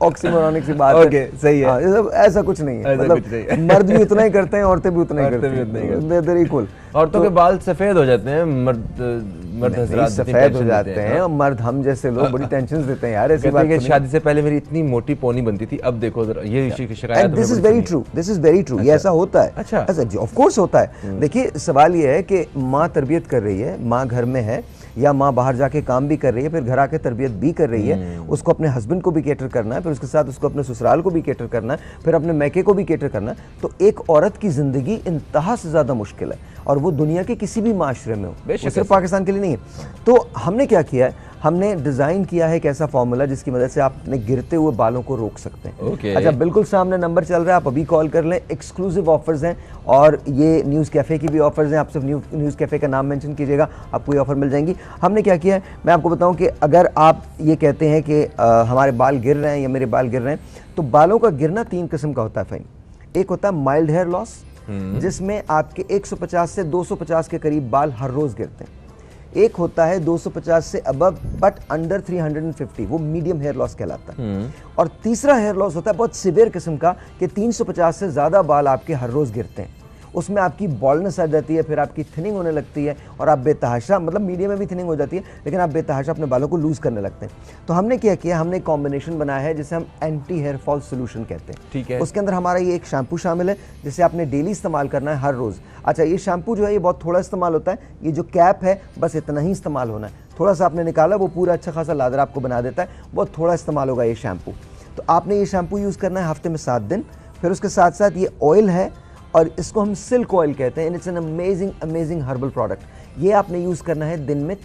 ऑक्सीमोरॉनिक सी बात ओके, है। सही है। हाँ, ये सब ऐसा कुछ नहीं है, ऐसा कुछ नहीं है। मतलब मर्द भी उतना ही करते हैं, औरतें भी उतना ही औरतें करती भी उतना ही करती हैं, they're equal। औरतों के बाल सफेद हो जाते हैं, मर्द हजरात जितनी सफेद हो टेंशन जाते लेते हैं, और मर्द हम जैसे लोग बड़ी टेंशन देते हैं यार, ऐसी कहते बात हैं कि तो नहीं। शादी से पहले मेरी इतनी मोटी पोनी बनती थी, अब देखो जरा ये शिकायत एंड दिस हमने इज बड़ी वेरी सुनी true, this is very true, ये ऐसा होता है। अच्छा। ऐसा जी ऑफ कोर्स होता है। देखिए सवाल ये है कि माँ तरबियत कर रही है, माँ घर में है, या माँ बाहर जाके काम भी कर रही है, फिर घर आके तरबियत भी कर रही है, उसको अपने हस्बैंड को भी केटर करना है, फिर उसके साथ उसको अपने ससुराल को भी केटर करना है, फिर अपने मैके को भी केटर करना है। तो एक औरत की ज़िंदगी इंतहा से ज़्यादा मुश्किल है, और वो दुनिया के किसी भी माशरे में हो, बेशक वो सिर्फ पाकिस्तान के लिए नहीं है। तो हमने क्या किया है, हमने डिज़ाइन किया है एक ऐसा फॉर्मूला जिसकी मदद से आप अपने गिरते हुए बालों को रोक सकते हैं। ओके। अच्छा, बिल्कुल सामने नंबर चल रहा है, आप अभी कॉल कर लें, एक्सक्लूसिव ऑफर्स हैं, और ये न्यूज़ कैफ़े की भी ऑफर्स हैं। आप सिर्फ न्यूज़ कैफ़े का नाम मेंशन कीजिएगा, आपको ये ऑफर मिल जाएंगी। हमने क्या किया है, मैं आपको बताऊं कि अगर आप ये कहते हैं कि हमारे बाल गिर रहे हैं या मेरे बाल गिर रहे हैं, तो बालों का गिरना 3 किस्म का होता है फ़हीम। एक होता है माइल्ड हेयर लॉस, जिसमें आपके 150 से 250 के करीब बाल हर रोज़ गिरते हैं। एक होता है 250 से अबव बट अंडर 350, वो मीडियम हेयर लॉस कहलाता है। और तीसरा हेयर लॉस होता है बहुत सिवियर किस्म का, कि 350 से ज़्यादा बाल आपके हर रोज़ गिरते हैं। उसमें आपकी बॉल्डनेस आ जाती है, फिर आपकी थिनिंग होने लगती है, और आप बेतहाशा, मतलब मीडियम में भी थिनिंग हो जाती है, लेकिन आप बेतहाशा अपने बालों को लूज़ करने लगते हैं। तो हमने क्या किया, हमने एक कॉम्बिनेशन बनाया है जिसे हम एंटी हेयर फॉल सोल्यूशन कहते हैं। ठीक है। उसके अंदर हमारा ये एक शैम्पू शामिल है, जिसे आपने डेली इस्तेमाल करना है, हर रोज़। अच्छा, ये शैम्पू जो है ये बहुत थोड़ा इस्तेमाल होता है, ये जो कैप है बस इतना ही इस्तेमाल होना है। थोड़ा सा आपने निकाला, वो पूरा अच्छा खासा लादर आपको बना देता है, बहुत थोड़ा इस्तेमाल होगा ये शैम्पू। तो आपने ये शैम्पू यूज़ करना है हफ्ते में 7 दिन। फिर उसके साथ साथ ये ऑयल है, और इसको हम सिल्क ऑयल कहते हैं, it's an amazing herbal product. ये आपने यूज़ करना है दिन में,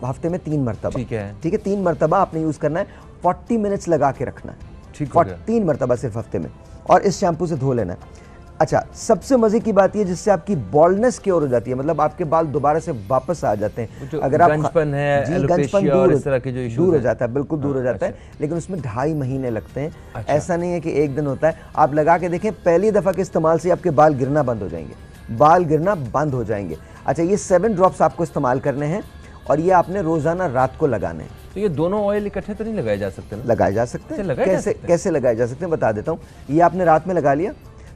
हफ्ते में 3 मरतबा। ठीक है। ठीक है, 3 मरतबा आपने यूज़ करना है, 40 मिनट्स लगा के रखना है। ठीक हो गया। 3 मरतबा सिर्फ हफ्ते में, और इस शैम्पू से धो लेना है। अच्छा, सबसे मजे की बात ये, जिससे आपकी बॉल्डनेस क्योर हो जाती है, मतलब आपके बाल दोबारा से वापस आ जाते हैं। जो अगर आप गंजपन है, जी, एलोपेशिया गंजपन और इस तरह के जो इश्यूज दूर हो हैं। जाता है, बिल्कुल दूर हो जाता है, लेकिन उसमें 2.5 महीने लगते हैं। ऐसा नहीं है कि एक दिन होता है। आप लगा के देखें, पहली दफ़ा के इस्तेमाल से आपके बाल गिरना बंद हो जाएंगे, बाल गिरना बंद हो जाएंगे। अच्छा, ये 7 ड्रॉप्स आपको इस्तेमाल करने हैं, और ये आपने रोज़ाना रात को लगाने हैं। तो ये दोनों ऑयल इकट्ठे तो नहीं लगाए जा सकते ना? लगाए जा सकते हैं। अच्छा, लगाए जा कैसे सकते हैं? कैसे लगाए जा सकते हैं बता देता हूँ। ये आपने रात में लगा लिया,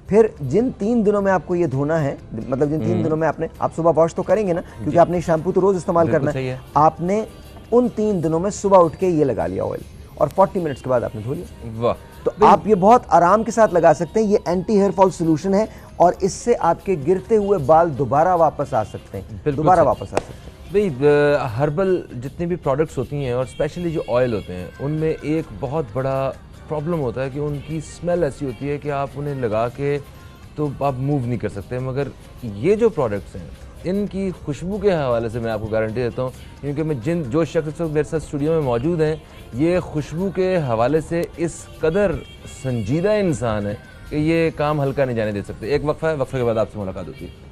फिर जिन 3 दिनों में आपको ये धोना है, मतलब जिन 3 दिनों में आपने, आप सुबह वॉश तो करेंगे ना, क्योंकि आपने शैम्पू तो रोज इस्तेमाल बिल्कुल करना सही है। है। आपने उन 3 दिनों में सुबह उठ के ये लगा लिया ऑयल, और 40 मिनट्स के बाद आपने धो लिया। वाह। तो आप ये बहुत आराम के साथ लगा सकते हैं। ये एंटी हेयर फॉल सोल्यूशन है, और इससे आपके गिरते हुए बाल दोबारा वापस आ सकते हैं, बिल्कुल दोबारा सही। वापस आ सकते हैं। भाई, हर्बल जितनी भी प्रोडक्ट्स होती हैं, और स्पेशली जो ऑयल होते हैं, उनमें एक बहुत बड़ा प्रॉब्लम होता है कि उनकी स्मेल ऐसी होती है कि आप उन्हें लगा के तो आप मूव नहीं कर सकते। मगर ये जो प्रोडक्ट्स हैं, इनकी खुशबू के हवाले से मैं आपको गारंटी देता हूँ, क्योंकि मैं जो शख्स इस वक्त मेरे साथ स्टूडियो में मौजूद हैं, ये खुशबू के हवाले से इस कदर संजीदा इंसान है कि ये काम हल्का नहीं जाने दे सकते। एक वक्फा है, वक्फे के बाद आपसे मुलाकात होती है।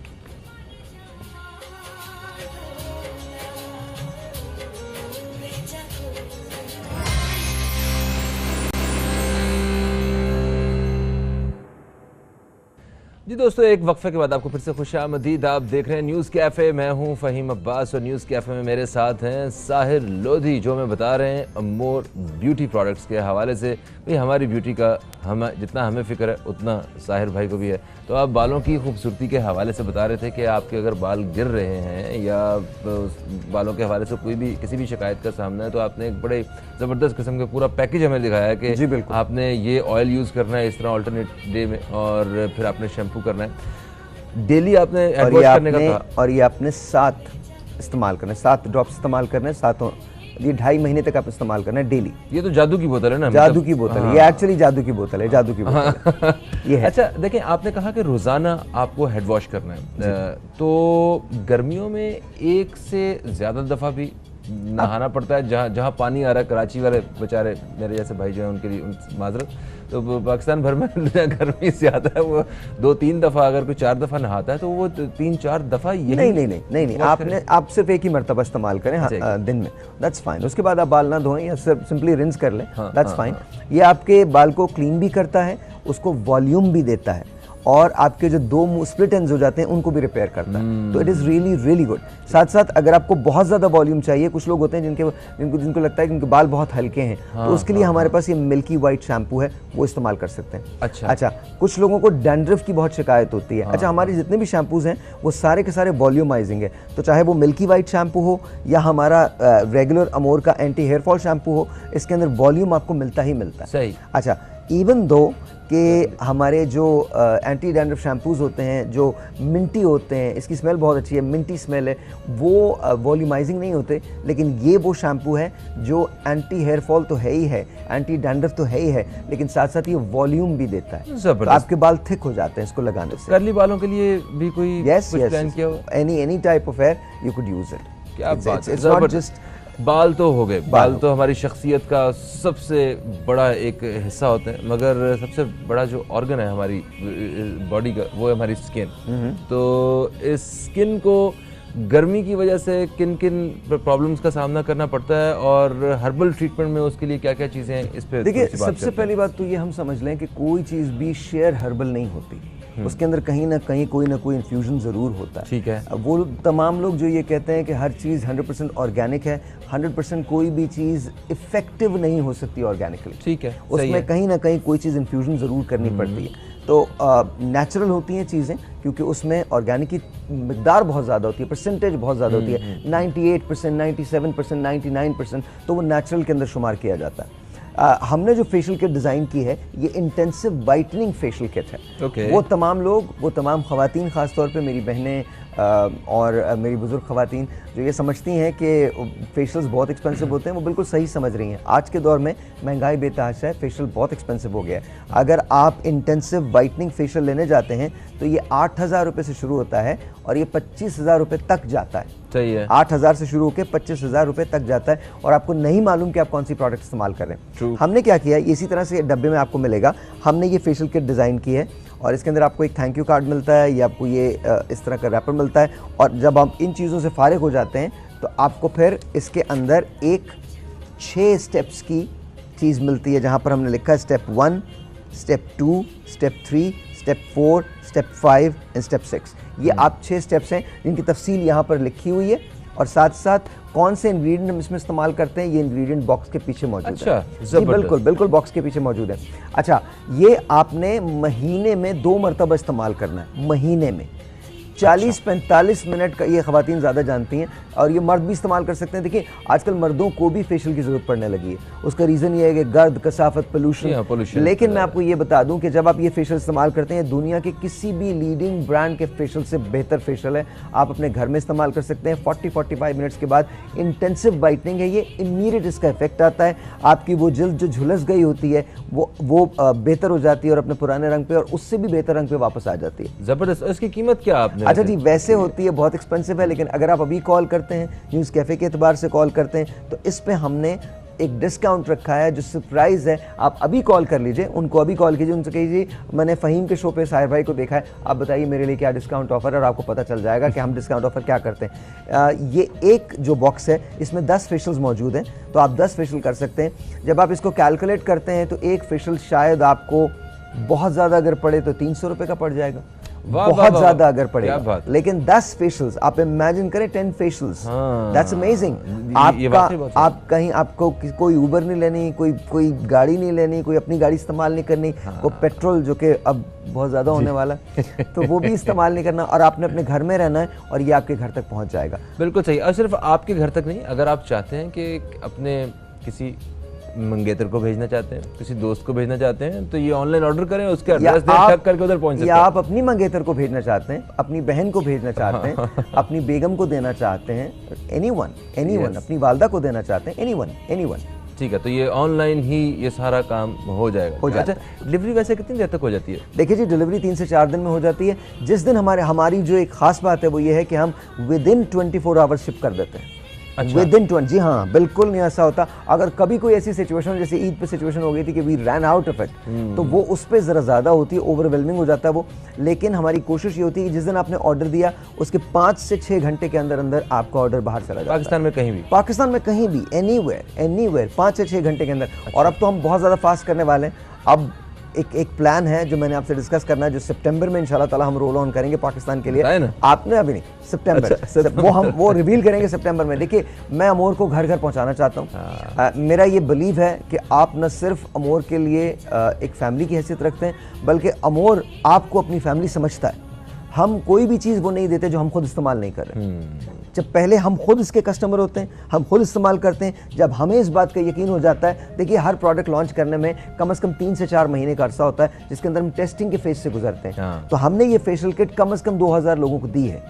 जी दोस्तों, एक वक्फे के बाद आपको फिर से खुशामदीद। आप देख रहे हैं न्यूज़ कैफ़े, मैं हूं फ़हीम अब्बास, और न्यूज़ कैफ़े में मेरे साथ हैं साहिर लोधी, जो मैं बता रहे हैं अमोर ब्यूटी प्रोडक्ट्स के हवाले से। भाई, हमारी ब्यूटी का जितना हमें फ़िक्र है, उतना साहिर भाई को भी है। तो आप बालों की खूबसूरती के हवाले से बता रहे थे कि आपके अगर बाल गिर रहे हैं, या बालों के हवाले से किसी भी शिकायत का सामना है, तो आपने एक बड़े ज़बरदस्त किस्म का पूरा पैकेज हमें दिखाया है कि जी बिल्कुल। आपने ये ऑयल यूज़ करना है इस तरह अल्टरनेट डे में, और फिर आपने शैम्पू करना है डेली, आपने और हैंड वॉश ये करने का आपने कहा। और ये आपने 7 इस्तेमाल करना है, 7 ड्रॉप्स इस्तेमाल करने हैं, 7 ये 2.5 महीने तक आप इस्तेमाल करना है डेली। ये तो जादू की बोतल है ना? जादू मतलब- की बोतल है हाँ। ये, एक्चुअली जादू की बोतल है, जादू की बोतल है। ये है। अच्छा देखें, आपने कहा कि रोज़ाना आपको हेड वॉश करना है, तो गर्मियों में एक से ज़्यादा दफ़ा भी नहाना पड़ता है? जहाँ पानी आ रहा है, कराची वाले बेचारे मेरे जैसे भाई जो हैं, उनके लिए माजरत, तो पाकिस्तान भर में गर्मी ज़्यादा है, वो 2-3 दफ़ा, अगर कोई 4 दफ़ा नहाता है तो वो 3-4 दफ़ा यही नहीं, आप सिर्फ एक ही मरतबा इस्तेमाल करें दिन में, दैट्स फाइन। उसके बाद आप बाल ना धोएं, या सिर्फ सिंपली रिंस कर लें, दैट्स फाइन। ये आपके बाल को क्लीन भी करता है, उसको वॉल्यूम भी देता है, और आपके जो दो स्प्लिट एंड्स हो जाते हैं उनको भी रिपेयर करता है। तो it is really really good. साथ साथ अगर आपको बहुत ज़्यादा वॉल्यूम चाहिए, कुछ लोग होते हैं जिनको लगता है कि उनके बाल बहुत हल्के हैं, तो उसके लिए हमारे पास ये मिल्की वाइट शैम्पू है, वो इस्तेमाल कर सकते हैं। अच्छा, कुछ लोगों को डैंड्रफ की बहुत शिकायत होती है। अच्छा, हमारे जितने भी शैम्पूज हैं वो सारे के सारे वॉल्यूमाइजिंग है, तो चाहे वो मिल्की वाइट शैम्पू हो या हमारा रेगुलर अमोर का एंटी हेयर फॉल शैम्पू हो, इसके अंदर वॉल्यूम आपको मिलता ही मिलता है। सही। अच्छा, इवन दो कि हमारे जो एंटी डैंड्रफ शैम्पूज होते हैं जो मिंटी होते हैं, इसकी स्मेल बहुत अच्छी है, मिंटी स्मेल है, वो वॉल्यूमाइजिंग नहीं होते, लेकिन ये वो शैम्पू है जो एंटी हेयर फॉल तो है ही है, एंटी डैंड्रफ तो है ही है, लेकिन साथ साथ ये वॉल्यूम भी देता है, तो आपके बाल थिक हो जाते हैं इसको लगाने से। कर्ली बालों के लिए भी कोई प्लान किया हो? Any type of hair you could use it. क्या बात है। इट्स नॉट जस्ट बाल तो हो गए, बाल तो हमारी शख्सियत का सबसे बड़ा एक हिस्सा होते हैं, मगर सबसे बड़ा जो ऑर्गन है हमारी बॉडी का वो है हमारी स्किन। तो इस स्किन को गर्मी की वजह से किन किन प्रॉब्लम्स का सामना करना पड़ता है और हर्बल ट्रीटमेंट में उसके लिए क्या क्या चीज़ें हैं, इस पे देखिए सबसे पहली बात तो ये हम समझ लें कि कोई चीज़ भी शेयर हर्बल नहीं होती, उसके अंदर कहीं ना कहीं कोई ना कोई इन्फ्यूजन ज़रूर होता है। ठीक है। वो तमाम लोग जो ये कहते हैं कि हर चीज़ 100% ऑर्गेनिक है, 100% कोई भी चीज़ इफ़ेक्टिव नहीं हो सकती ऑर्गेनिकली। ठीक है, उसमें कहीं ना कहीं कोई चीज़ इन्फ्यूजन ज़रूर करनी पड़ती है। तो नेचुरल होती हैं चीज़ें क्योंकि उसमें ऑर्गेनिक की मिकदार बहुत ज़्यादा होती है, परसेंटेज बहुत ज़्यादा होती है, 98%, 97%, 99%, तो वो नेचुरल के अंदर शुमार किया जाता है। हमने जो फेशियल किट डिज़ाइन की है ये इंटेंसिव वाइटनिंग फेशियल किट है। वो तमाम लोग, वो तमाम ख़वातीन, ख़ास तौर पे मेरी बहनें और मेरी बुज़ुर्ग ख़वातीन जो ये समझती हैं कि फेशियल्स बहुत एक्सपेंसिव होते हैं, वो बिल्कुल सही समझ रही हैं। आज के दौर में महंगाई बेतहाशा है, फेशियल बहुत एक्सपेंसिव हो गया है। अगर आप इंटेंसिव वाइटनिंग फेशियल लेने जाते हैं तो ये 8,000 रुपये से शुरू होता है और ये 25,000 रुपये तक जाता है। सही है। 8,000 से शुरू होकर 25,000 रुपये तक जाता है और आपको नहीं मालूम कि आप कौन सी प्रोडक्ट इस्तेमाल कर रहे हैं। हमने क्या किया, इसी तरह से डब्बे में आपको मिलेगा, हमने ये फेशियल किट डिज़ाइन की है और इसके अंदर आपको एक थैंक यू कार्ड मिलता है या आपको ये इस तरह का रैपर मिलता है। और जब आप इन चीज़ों से फारिग हो जाते हैं तो आपको फिर इसके अंदर एक 6 स्टेप्स की चीज़ मिलती है, जहाँ पर हमने लिखा है step 1, step 2, step 3, step 4, step 5 and step 6। ये आप 6 स्टेप्स हैं जिनकी तफसील यहाँ पर लिखी हुई है और साथ साथ कौन से इंग्रेडिएंट हम इसमें इस्तेमाल करते हैं ये इंग्रेडिएंट बॉक्स के पीछे मौजूद है। अच्छा, बिल्कुल बिल्कुल बॉक्स के पीछे मौजूद है। अच्छा, ये आपने महीने में 2 मरतबा इस्तेमाल करना है, महीने में 40-45 मिनट का। ये ख़वातीन ज़्यादा जानती हैं और ये मर्द भी इस्तेमाल कर सकते हैं। देखिए आजकल मर्दों को भी फेशियल की ज़रूरत पड़ने लगी है, उसका रीज़न ये है कि गर्द, कसाफत, पोल्यूशन। लेकिन मैं आपको ये बता दूं कि जब आप ये फेशियल इस्तेमाल करते हैं, दुनिया के किसी भी लीडिंग ब्रांड के फेशियल से बेहतर फेशियल है। आप अपने घर में इस्तेमाल कर सकते हैं। 40-45 मिनट्स के बाद इंटेंसिव वाइटनिंग है, ये इमीडिएट इसका इफेक्ट आता है। आपकी वो जल्द जो झुलस गई होती है वो बेहतर हो जाती है और अपने पुराने रंग पे और उससे भी बेहतर रंग पे वापस आ जाती है। ज़बरदस्त। इसकी कीमत क्या आपने? अच्छा जी, वैसे होती है बहुत एक्सपेंसिव है, लेकिन अगर आप अभी कॉल करते हैं, न्यूज़ कैफ़े के एतबार से कॉल करते हैं, तो इस पे हमने एक डिस्काउंट रखा है जो सरप्राइज़ है। आप अभी कॉल कर लीजिए, उनको अभी कॉल कीजिए, उनसे कहिए मैंने फ़हीम के शो पे साहिर भाई को देखा है, आप बताइए मेरे लिए क्या डिस्काउंट ऑफ़र है, और आपको पता चल जाएगा कि हम डिस्काउंट ऑफ़र क्या करते हैं। ये एक जो बॉक्स है इसमें 10 फेशियल्स मौजूद हैं, तो आप 10 फेशियल कर सकते हैं। जब आप इसको कैलकुलेट करते हैं तो एक फेशियल शायद आपको बहुत ज़्यादा अगर पड़े तो 300 रुपये का पड़ जाएगा, बहुत ज्यादा अगर पड़ेगा। लेकिन 10 फेशियल्स आप इमेजिन करें, 10 फेशियल्स, दैट्स अमेजिंग। आप कहीं आपको कोई उबर नहीं लेनी, कोई गाड़ी नहीं लेनी, कोई अपनी गाड़ी इस्तेमाल नहीं करनी, वो पेट्रोल जो कि अब बहुत ज़्यादा होने वाला तो वो भी इस्तेमाल नहीं करना, और आपने अपने घर में रहना है और ये आपके घर तक पहुंच जाएगा। बिल्कुल सही। और सिर्फ आपके घर तक नहीं, अगर आप चाहते हैं कि अपने किसी मंगेतर को भेजना चाहते हैं, किसी दोस्त को भेजना चाहते हैं, तो ये ऑनलाइन ऑर्डर करें, उसके एड्रेस दें, टक करके उधर पहुंच सकते हैं। या आप अपनी मंगेतर को भेजना चाहते हैं, अपनी बहन को भेजना चाहते हैं, अपनी बेगम को देना चाहते हैं, एनीवन, अपनी वालदा को देना चाहते हैं, एनीवन। ठीक है, तो ये ऑनलाइन ही ये सारा काम हो जाएगा। अच्छा, डिलीवरी वैसे कितनी देर तक हो जाती है? देखिए जी, डिलीवरी 3 से 4 दिन में हो जाती है। जिस दिन हमारी जो एक खास बात है वो ये है कि हम विदिन 24 आवर्स शिप कर देते हैं। अच्छा। विदिन 20, जी हाँ, बिल्कुल नहीं ऐसा होता। अगर कभी कोई ऐसी सिचुएशन, जैसे ईद पे सिचुएशन हो गई थी कि we ran out of it, तो वो उस पर ज़रा ज़्यादा होती है, ओवरवेलमिंग हो जाता है वो। लेकिन हमारी कोशिश ये होती है कि जिस दिन आपने ऑर्डर दिया उसके 5 से 6 घंटे के अंदर अंदर आपका ऑर्डर बाहर चला जाता है। पाकिस्तान में कहीं भी? पाकिस्तान में कहीं भी, एनीवेयर 5 से 6 घंटे के अंदर। और अब तो हम बहुत ज़्यादा फास्ट करने वाले हैं। अब एक प्लान है जो मैंने आपसे डिस्कस करना है, जो सितंबर में इंशाल्लाह ताला हम रोल ऑन करेंगे पाकिस्तान के लिए। आपने अभी नहीं, सितंबर वो रिवील करेंगे सितंबर में। देखिए, मैं अमोर को घर घर पहुंचाना चाहता हूं। मेरा ये बिलीव है कि आप न सिर्फ अमोर के लिए एक फैमिली की हैसियत रखते हैं, बल्कि अमोर आपको अपनी फैमिली समझता है। हम कोई भी चीज़ वो नहीं देते जो हम खुद इस्तेमाल नहीं कर रहे। जब पहले हम खुद इसके कस्टमर होते हैं, हम खुद इस्तेमाल करते हैं, जब हमें इस बात का यकीन हो जाता है। देखिए, हर प्रोडक्ट लॉन्च करने में कम से कम 3 से 4 महीने का अरसा होता है, जिसके अंदर हम टेस्टिंग के फेज से गुजरते हैं। तो हमने ये फेशियल किट कम से कम 2000 लोगों को दी है,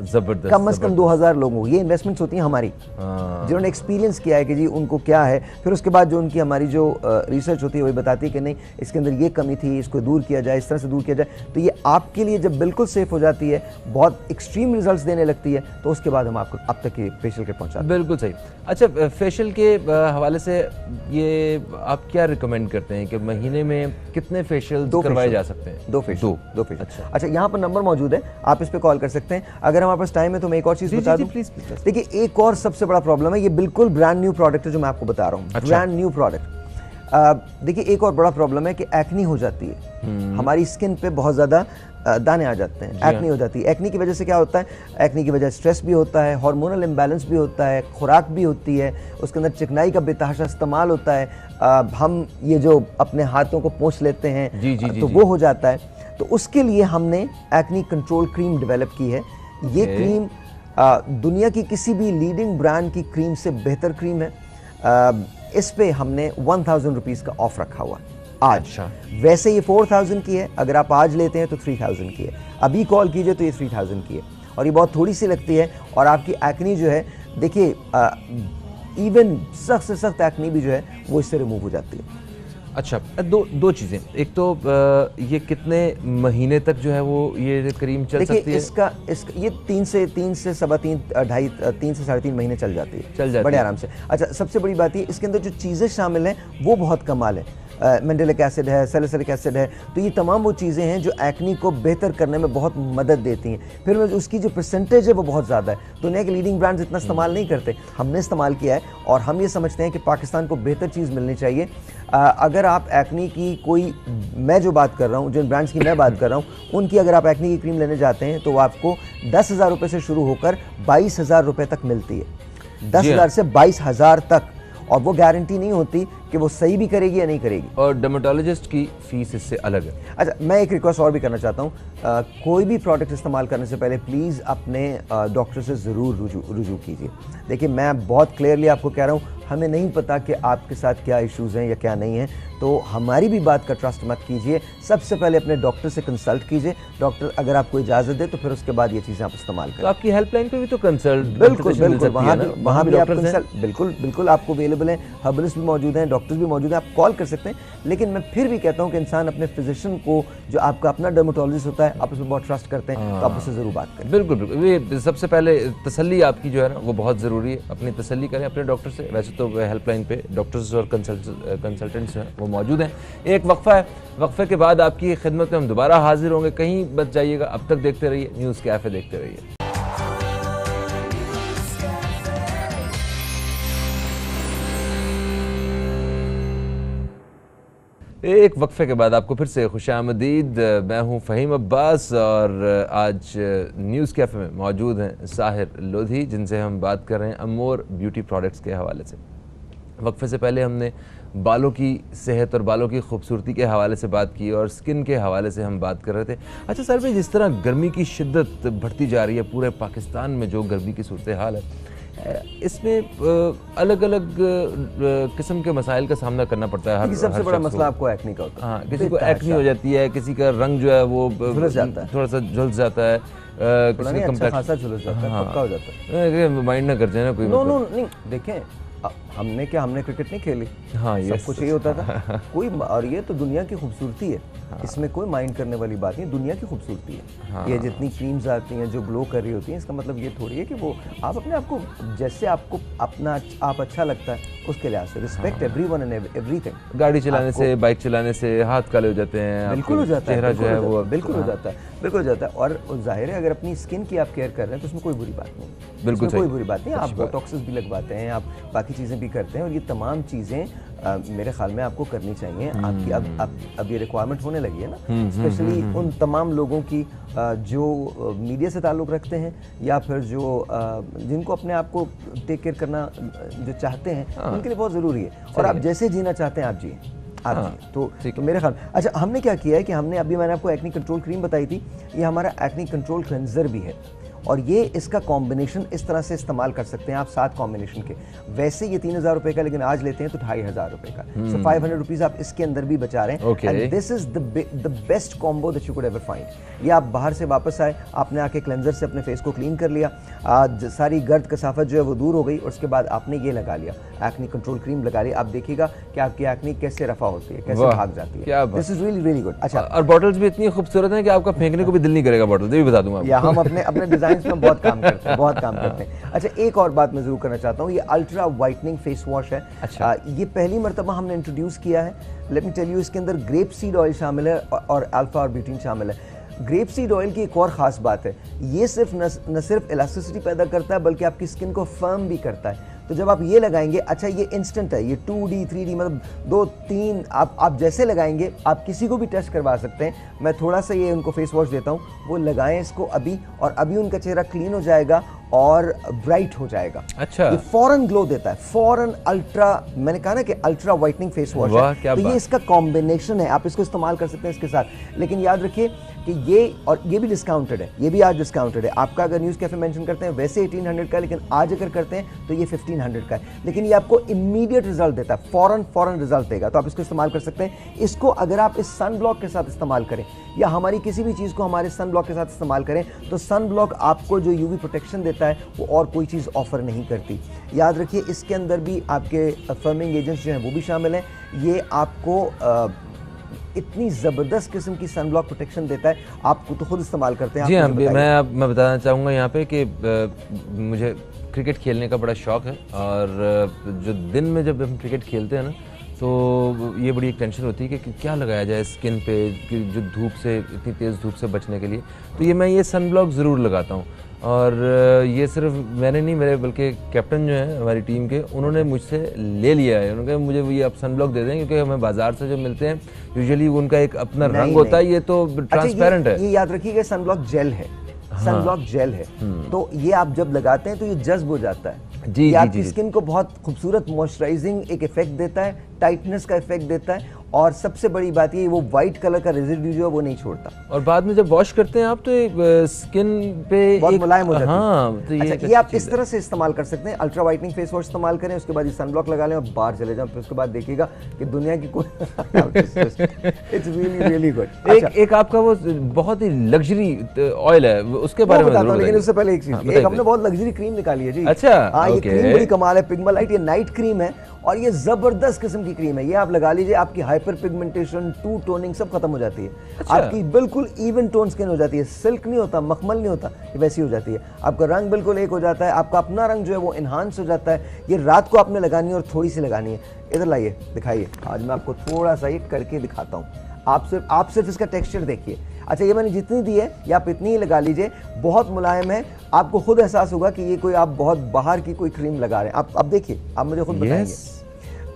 जबरदस्त, कम से कम 2000 लोगों को। ये इन्वेस्टमेंट्स होती हैं हमारी, जिन्होंने एक्सपीरियंस किया है कि जी उनको क्या है। फिर उसके बाद जो उनकी हमारी जो रिसर्च होती है वही बताती है कि नहीं, इसके अंदर ये कमी थी, इसको दूर किया जाए, इस तरह से दूर किया जाए। तो ये आपके लिए जब बिल्कुल सेफ हो जाती है, बहुत एक्सट्रीम रिजल्ट्स देने लगती है, तो उसके बाद हम आपको अब तक ये फेशियल किट पहुंचाते हैं। बिल्कुल सही। अच्छा, फेशियल के हवाले से ये आप क्या रिकमेंड करते हैं कि महीने में कितने फेशियल करवाए जा सकते हैं? 2 फेशियल। अच्छा, यहाँ पर नंबर मौजूद है, आप इस पर कॉल कर सकते हैं। अगर हमारे पास टाइम है तो मैं एक और चीज बता दूं। देखिए, एक और सबसे बड़ा प्रॉब्लम है, ये बिल्कुल ब्रांड न्यू प्रोडक्ट है जो मैं आपको बता रहा हूँ। Brand new product. देखिए, एक और बड़ा प्रॉब्लम है कि एक्नी हो जाती है, हमारी स्किन पे बहुत ज्यादा दाने आ जाते हैं, एक्नी हो जाती है। एक्नी की वजह से क्या होता है? एक्नी की वजह स्ट्रेस भी होता है, हार्मोनल इम्बैलेंस भी होता है, खुराक भी होती है, उसके अंदर चिकनाई का बेतहाशा इस्तेमाल होता है। हम ये जो अपने हाथों को पोंछ लेते हैं तो वो हो जाता है। तो उसके लिए हमने एक्नी कंट्रोल क्रीम डेवलप की है। ये क्रीम दुनिया की किसी भी लीडिंग ब्रांड की क्रीम से बेहतर क्रीम है। इस पे हमने 1000 रुपीज़ का ऑफ रखा हुआ आज। वैसे ये 4000 की है, अगर आप आज लेते हैं तो 3000 की है। अभी कॉल कीजिए तो ये 3000 की है, और ये बहुत थोड़ी सी लगती है। और आपकी एक्नी जो है, देखिए, इवन सख्त से सख्त एक्नी भी जो है वो इससे रिमूव हो जाती है। अच्छा, दो चीज़ें। एक तो ये कितने महीने तक जो है वो ये क्रीम चल सकती है? इसका ये 3 से 3.5 3 से 3.5 महीने चल जाती है बड़े आराम से। अच्छा, सबसे बड़ी बात ये, इसके अंदर जो चीज़ें शामिल हैं वो बहुत कमाल है। मेंडेलिक एसिड है, सैलिसिलिक एसिड है, तो ये तमाम वो चीज़ें हैं जो एक्नी को बेहतर करने में बहुत मदद देती हैं। फिर उसकी जो परसेंटेज है वो बहुत ज़्यादा है। दुनिया के लीडिंग ब्रांड्स इतना इस्तेमाल नहीं करते, हमने इस्तेमाल किया है, और हम ये समझते हैं कि पाकिस्तान को बेहतर चीज़ मिलनी चाहिए। अगर आप एक्नी की कोई, मैं जो बात कर रहा हूँ, जिन ब्रांड्स की मैं बात कर रहा हूँ, उनकी अगर आप एक्नी की क्रीम लेने जाते हैं तो वो आपको 10,000 रुपये से शुरू होकर 22,000 रुपये तक मिलती है। 10,000 से 22,000 तक, और वो गारंटी नहीं होती कि वो सही भी करेगी या नहीं करेगी। और डर्मेटोलॉजिस्ट की फीस इससे अलग है। अच्छा, मैं एक रिक्वेस्ट और भी करना चाहता हूँ, कोई भी प्रोडक्ट इस्तेमाल करने से पहले प्लीज़ अपने डॉक्टर से ज़रूर रुजू कीजिए। देखिए, मैं बहुत क्लियरली आपको कह रहा हूँ, हमें नहीं पता कि आपके साथ क्या इश्यूज़ हैं या क्या नहीं हैं, तो हमारी भी बात का ट्रस्ट मत कीजिए। सबसे पहले अपने डॉक्टर से कंसल्ट कीजिए। डॉक्टर अगर आपको इजाज़त दे तो फिर उसके बाद ये चीज़ें आप इस्तेमाल करें। तो आपकी हेल्पलाइन पे भी तो कंसल्ट बिल्कुल वहाँ भी आप कंसल्ट बिल्कुल आपको अवेलेबल हैं। हर्बलिस्ट भी मौजूद हैं, डॉक्टर्स भी मौजूद हैं, आप कॉल कर सकते हैं। लेकिन मैं फिर भी कहता हूँ कि इंसान अपने फिजिशियन को, जो आपका अपना डर्मेटोलॉजिस्ट होता है, आप उसमें बहुत ट्रस्ट करते हैं, तो आप उससे ज़रूर बात करें। बिल्कुल, ये सबसे पहले तसल्ली आपकी जो है ना वो बहुत ज़रूरी है। अपनी तसल्ली करें अपने डॉक्टर से। वैसे तो हेल्पलाइन पे डॉक्टर्स और कंसल्टेंट्स हैं वो मौजूद हैं। एक वक्फा है, वक्फे के बाद आपकी खिदमत में हम दोबारा हाजिर होंगे। कहीं बच जाइएगा। अब तक देखते रहिए न्यूज़ कैफे, देखते रहिए। एक वक्फे के बाद आपको फिर से खुशामदीद। मैं हूं फ़हीम अब्बास और आज न्यूज़ कैफ़े में मौजूद हैं साहिर लोधी, जिनसे हम बात कर रहे हैं अमोर ब्यूटी प्रोडक्ट्स के हवाले से। वक्फे से पहले हमने बालों की सेहत और बालों की खूबसूरती के हवाले से बात की और स्किन के हवाले से हम बात कर रहे थे। अच्छा सर भाई, जिस तरह गर्मी की शिद्दत बढ़ती जा रही है पूरे पाकिस्तान में, जो गर्मी की सूरत हाल है, इसमें अलग अलग किस्म के मसाइल का सामना करना पड़ता है। सबसे बड़ा मसला आपको एक्नी का होता है। हाँ, किसी को एक्नी हो जाती है, किसी का रंग जो है वो झुलस जाता है, थोड़ा सा झुलस जाता है, किसी का अच्छा खासा झुलस जाता है, पक्का हो जाता है। माइंड ना कर जाए ना कोई। नो नहीं, देखें, हमने क्रिकेट नहीं खेली। हाँ, सब कुछ यही होता था कोई। और ये तो दुनिया की खूबसूरती है। हाँ। इसमें कोई माइंड करने वाली बात नहीं, दुनिया की खूबसूरती है। हाँ। ये जितनी क्रीम्स आती हैं जो ग्लो कर रही होती हैं, इसका मतलब ये थोड़ी है कि वो आप अपने आप को, जैसे आपको अपना आप अच्छा लगता है उसके लिहाज से रिस्पेक्ट एवरीवन एंड एवरीथिंग। गाड़ी चलाने से, बाइक चलाने से हाथ काले हो जाते हैं, बिल्कुल हो जाता है, चेहरा जो है वो बिल्कुल हो जाता है, बिल्कुल हो जाता है। और जाहिर है अगर अपनी स्किन की आप केयर कर रहे हैं तो उसमें कोई बुरी बात नहीं, बिल्कुल कोई बुरी बात नहीं। आप बोटॉक्सेस भी लगवाते हैं, आप बाकी चीज़ें भी भी करते हैं और ये तमाम चीज़ें मेरे ख्याल में आपको करनी चाहिए। आपकी अब ये रिक्वायरमेंट होने लगी है ना, स्पेशली उन तमाम लोगों की जो मीडिया से ताल्लुक़ रखते हैं या फिर जो जिनको अपने आप को टेक केयर करना जो चाहते हैं, उनके लिए बहुत ज़रूरी है। और आप जैसे जीना चाहते हैं आप जिए, तो मेरे ख्याल। अच्छा, हमने क्या किया है कि हमने अभी मैंने आपको एक्नी कंट्रोल क्रीम बताई थी, ये हमारा एक्नी कंट्रोल क्लेंजर भी है और ये इसका कॉम्बिनेशन इस तरह से इस्तेमाल कर सकते हैं आप 7 कॉम्बिनेशन के। वैसे ये 3000 रुपए का, लेकिन आज लेते हैं तो 2500 रुपए का। सो 500 रुपीज आप इसके अंदर भी बचा रहे हैं। And this is the best combo that you could ever find. ये आप बाहर से वापस आए, आपने आके क्लेंजर से अपने फेस को क्लीन कर लिया, सारी गर्द कसाफत जो है वो दूर हो गई और उसके बाद आपने ये लगा लिया, एक्नी कंट्रोल क्रीम लगा लिया। आप देखिएगा कि आपकी एक्नी कैसे रफा होती है, कैसे भाग जाती है। This is really really good. अच्छा, और बॉटल्स भी इतनी खूबसूरत हैं कि आपका फेंकने को भी दिल नहीं करेगा बॉटल, ये भी बता दूंगा। या हम अपने डिजाइन में बहुत काम करते हैं, बहुत काम करते हैं। अच्छा, एक और बात मैं जरूर करना चाहता हूँ, ये अल्ट्रा वाइटनिंग फेस वॉश है। अच्छा, ये पहली मरतबा हमने इंट्रोड्यूस किया है। लेट मी टेल यू, इसके अंदर ग्रेप सीड ऑयल शामिल है और अल्फा और ब्यूटीन शामिल है। ग्रेप सीड ऑयल की एक और ख़ास बात है, ये सिर्फ न सिर्फ इलास्टिसिटी पैदा करता है बल्कि आपकी स्किन को फर्म भी करता है। तो जब आप ये लगाएंगे, अच्छा ये इंस्टेंट है, ये 2D 3D मतलब 2-3 आप जैसे लगाएंगे, आप किसी को भी टेस्ट करवा सकते हैं। मैं थोड़ा सा ये उनको फेस वॉश देता हूँ, वो लगाएं इसको अभी, और अभी उनका चेहरा क्लीन हो जाएगा और ब्राइट हो जाएगा। अच्छा, ये फौरन ग्लो देता है, फौरन अल्ट्रा, मैंने कहा ना कि अल्ट्रा वाइटनिंग फेस वॉश है, तो ये इसका कॉम्बिनेशन है, आप इसको इस्तेमाल कर सकते हैं इसके साथ। लेकिन याद रखिए कि ये भी डिस्काउंटेड है, ये भी आज डिस्काउंटेड है। आपका अगर न्यूज़ कैफे मेंशन करते हैं वैसे 1800 का, लेकिन आज अगर करते हैं तो ये 1500 का है। लेकिन ये आपको इमीडिएट रिजल्ट देता है, फौरन रिजल्ट देगा, तो आप इसको इस्तेमाल कर सकते हैं। इसको अगर आप इस सन ब्लॉक के साथ इस्तेमाल करें या हमारी किसी भी चीज़ को हमारे सन ब्लॉक के साथ इस्तेमाल करें, तो सन ब्लॉक आपको जो यूवी प्रोटेक्शन देता है वो और कोई चीज़ ऑफर नहीं करती। याद रखिए, इसके अंदर भी आपके फर्मिंग एजेंट्स जो हैं वो भी शामिल हैं। ये आपको इतनी ज़बरदस्त किस्म की सन ब्लॉक प्रोटेक्शन देता है, आपको तो खुद इस्तेमाल करते हैं। जी हाँ, मैं बताना चाहूँगा यहाँ पे कि मुझे क्रिकेट खेलने का बड़ा शौक़ है, और जो दिन में जब हम क्रिकेट खेलते हैं ना, तो ये बड़ी एक टेंशन होती है कि क्या लगाया जाए स्किन पे, कि जो धूप से, इतनी तेज़ धूप से बचने के लिए। तो ये सन ब्लॉक ज़रूर लगाता हूँ। और ये सिर्फ मैंने नहीं, मेरे बल्कि कैप्टन जो है हमारी टीम के, उन्होंने मुझसे ले लिया है। उन्होंने कहा मुझे ये आप सन ब्लॉक दे दें, क्योंकि हमें बाजार से जो मिलते हैं यूजुअली उनका एक अपना रंग होता है, ये तो ट्रांसपेरेंट है। ये याद रखिएगा, सन ब्लॉक जेल है, सन ब्लॉक जेल है, तो ये आप जब लगाते हैं तो ये जज्ब हो जाता है। जी, आपकी स्किन को बहुत खूबसूरत मॉइस्चराइजिंग एक इफेक्ट देता है, टाइटनेस का इफेक्ट देता है, और सबसे बड़ी बात ये वो वाइट कलर का रेजिड्यू जो है वो नहीं छोड़ता। और बाद में जब वॉश करते हैं आप तो स्किन पे बहुत मुलायम हो जाती है। हाँ, तो ये आप इस तरह से इस्तेमाल कर सकते हैं। अल्ट्रा वाइटनिंग फेस वॉश इस्तेमाल करें, उसके बाद ये सन ब्लॉक लगा लें और बाहर चले जाएं, फिर उसके बाद देखिएगा कि दुनिया की कोई इट्स रियली रियली गुड। एक आपका वो बहुत ही लग्जरी ऑयल है, उसके बारे में बताता हूं, लेकिन उससे पहले एक चीज, एक हमने बहुत लग्जरी क्रीम निकाली है जी। अच्छा, हाँ, ये क्रीम बड़ी कमाल है, पिग्मालाइट, ये नाइट क्रीम है और ये जबरदस्त किस्म की क्रीम है। ये आप लगा लीजिए, आपकी हाइपर पिगमेंटेशन, टू टोनिंग सब खत्म हो जाती है। अच्छा। आपकी बिल्कुल इवन टोन स्किन हो जाती है, सिल्क नहीं होता, मखमल नहीं होता, ये वैसी हो जाती है। आपका रंग बिल्कुल एक हो जाता है, आपका अपना रंग जो है वो इन्हांस हो जाता है। ये रात को आपने लगानी है और थोड़ी सी लगानी है। इधर लाइए, दिखाइए, आज मैं आपको थोड़ा सा ये करके दिखाता हूँ। आप सिर्फ इसका टेक्सचर देखिए। अच्छा, ये मैंने जितनी दी है ये आप इतनी ही लगा लीजिए, बहुत मुलायम है, आपको खुद एहसास होगा कि ये कोई आप बहुत बाहर की कोई क्रीम लगा रहे हैं। आप देखिए, आप मुझे खुद बताएंगे।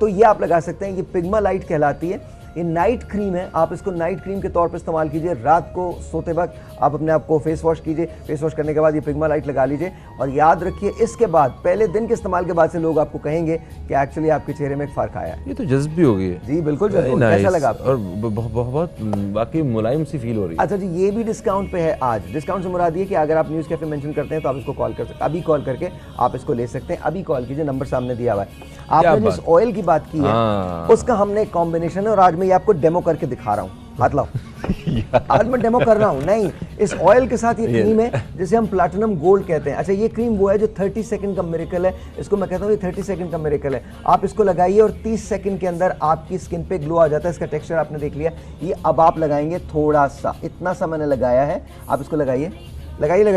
तो ये आप लगा सकते हैं, ये पिग्मालाइट कहलाती है, ये नाइट क्रीम है। आप इसको नाइट क्रीम के तौर पर इस्तेमाल कीजिए, रात को सोते वक्त आप अपने आप को फेस वॉश कीजिए, फेस वॉश करने के बाद ये पिग्मालाइट लगा लीजिए। और याद रखिए, इसके बाद पहले दिन के इस्तेमाल के बाद से लोग आपको कहेंगे कि एक्चुअली आपके चेहरे में एक फर्क आया है। ये तो जज्ब भी हो गई है जी, बिल्कुल जज्ब। कैसा लगा आपको? और बहुत बाकी मुलायम सी फील हो रही है। अच्छा जी, ये भी डिस्काउंट पे है आज। डिस्काउंट से मुराद ये कि अगर आप न्यूज़ कैफे मेंशन करते हैं तो आप इसको कॉल कर सकते हैं, अभी कॉल करके आप इसको ले सकते हैं। अभी कॉल कीजिए, नंबर सामने दिया हुआ है। आपने जिस ऑयल की बात की है उसका हमने एक कॉम्बिनेशन है, और आज मैं ये आपको डेमो करके दिखा रहा हूँ। हाथ लाओ। आज मैं डेमो कर रहा हूँ। नहीं, इस ऑयल के साथ ये क्रीम है जिसे हम प्लैटिनम गोल्ड कहते हैं। अच्छा, ये क्रीम वो है जो 30 सेकंड का मिरेकल है, इसको मैं कहता हूँ ये 30 सेकंड का मिरेकल है। आप इसको लगाइए और 30 सेकंड के अंदर आपकी स्किन पे ग्लो आ जाता है। इसका टेक्सचर आपने देख लिया। ये अब आप लगाएंगे थोड़ा सा, इतना सा मैंने लगाया है, आप इसको लगाइए,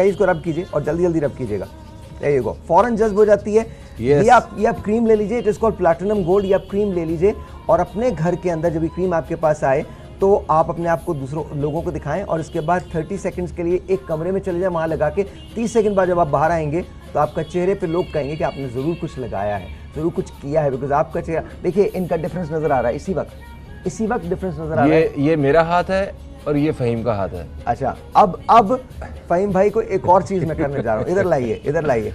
इसको रब कीजिए और जल्दी जल्दी रब कीजिएगा। ये देखो, फौरन जज्ब हो जाती है। ये आप क्रीम ले लीजिए, it is called platinum gold. ये आप क्रीम ले लीजिए और अपने घर के अंदर जब ये क्रीम आपके पास आए तो आप अपने आप को दूसरों लोगों को दिखाएं, और इसके बाद 30 सेकंड्स के लिए एक कमरे में चले जाएं, वहाँ लगा के 30 सेकंड बाद जब आप बाहर आएंगे तो आपका चेहरे पे लोग कहेंगे कि आपने ज़रूर कुछ लगाया है, ज़रूर कुछ किया है, बिकॉज आपका चेहरा देखिए, इनका डिफरेंस नज़र आ रहा है इसी वक्त डिफरेंस नज़र आ रहा है। ये मेरा हाथ है और ये फ़हीम का हाथ है। अच्छा, अब फ़हीम भाई को एक और चीज़ मैं करने जा रहा हूँ, इधर लाइए।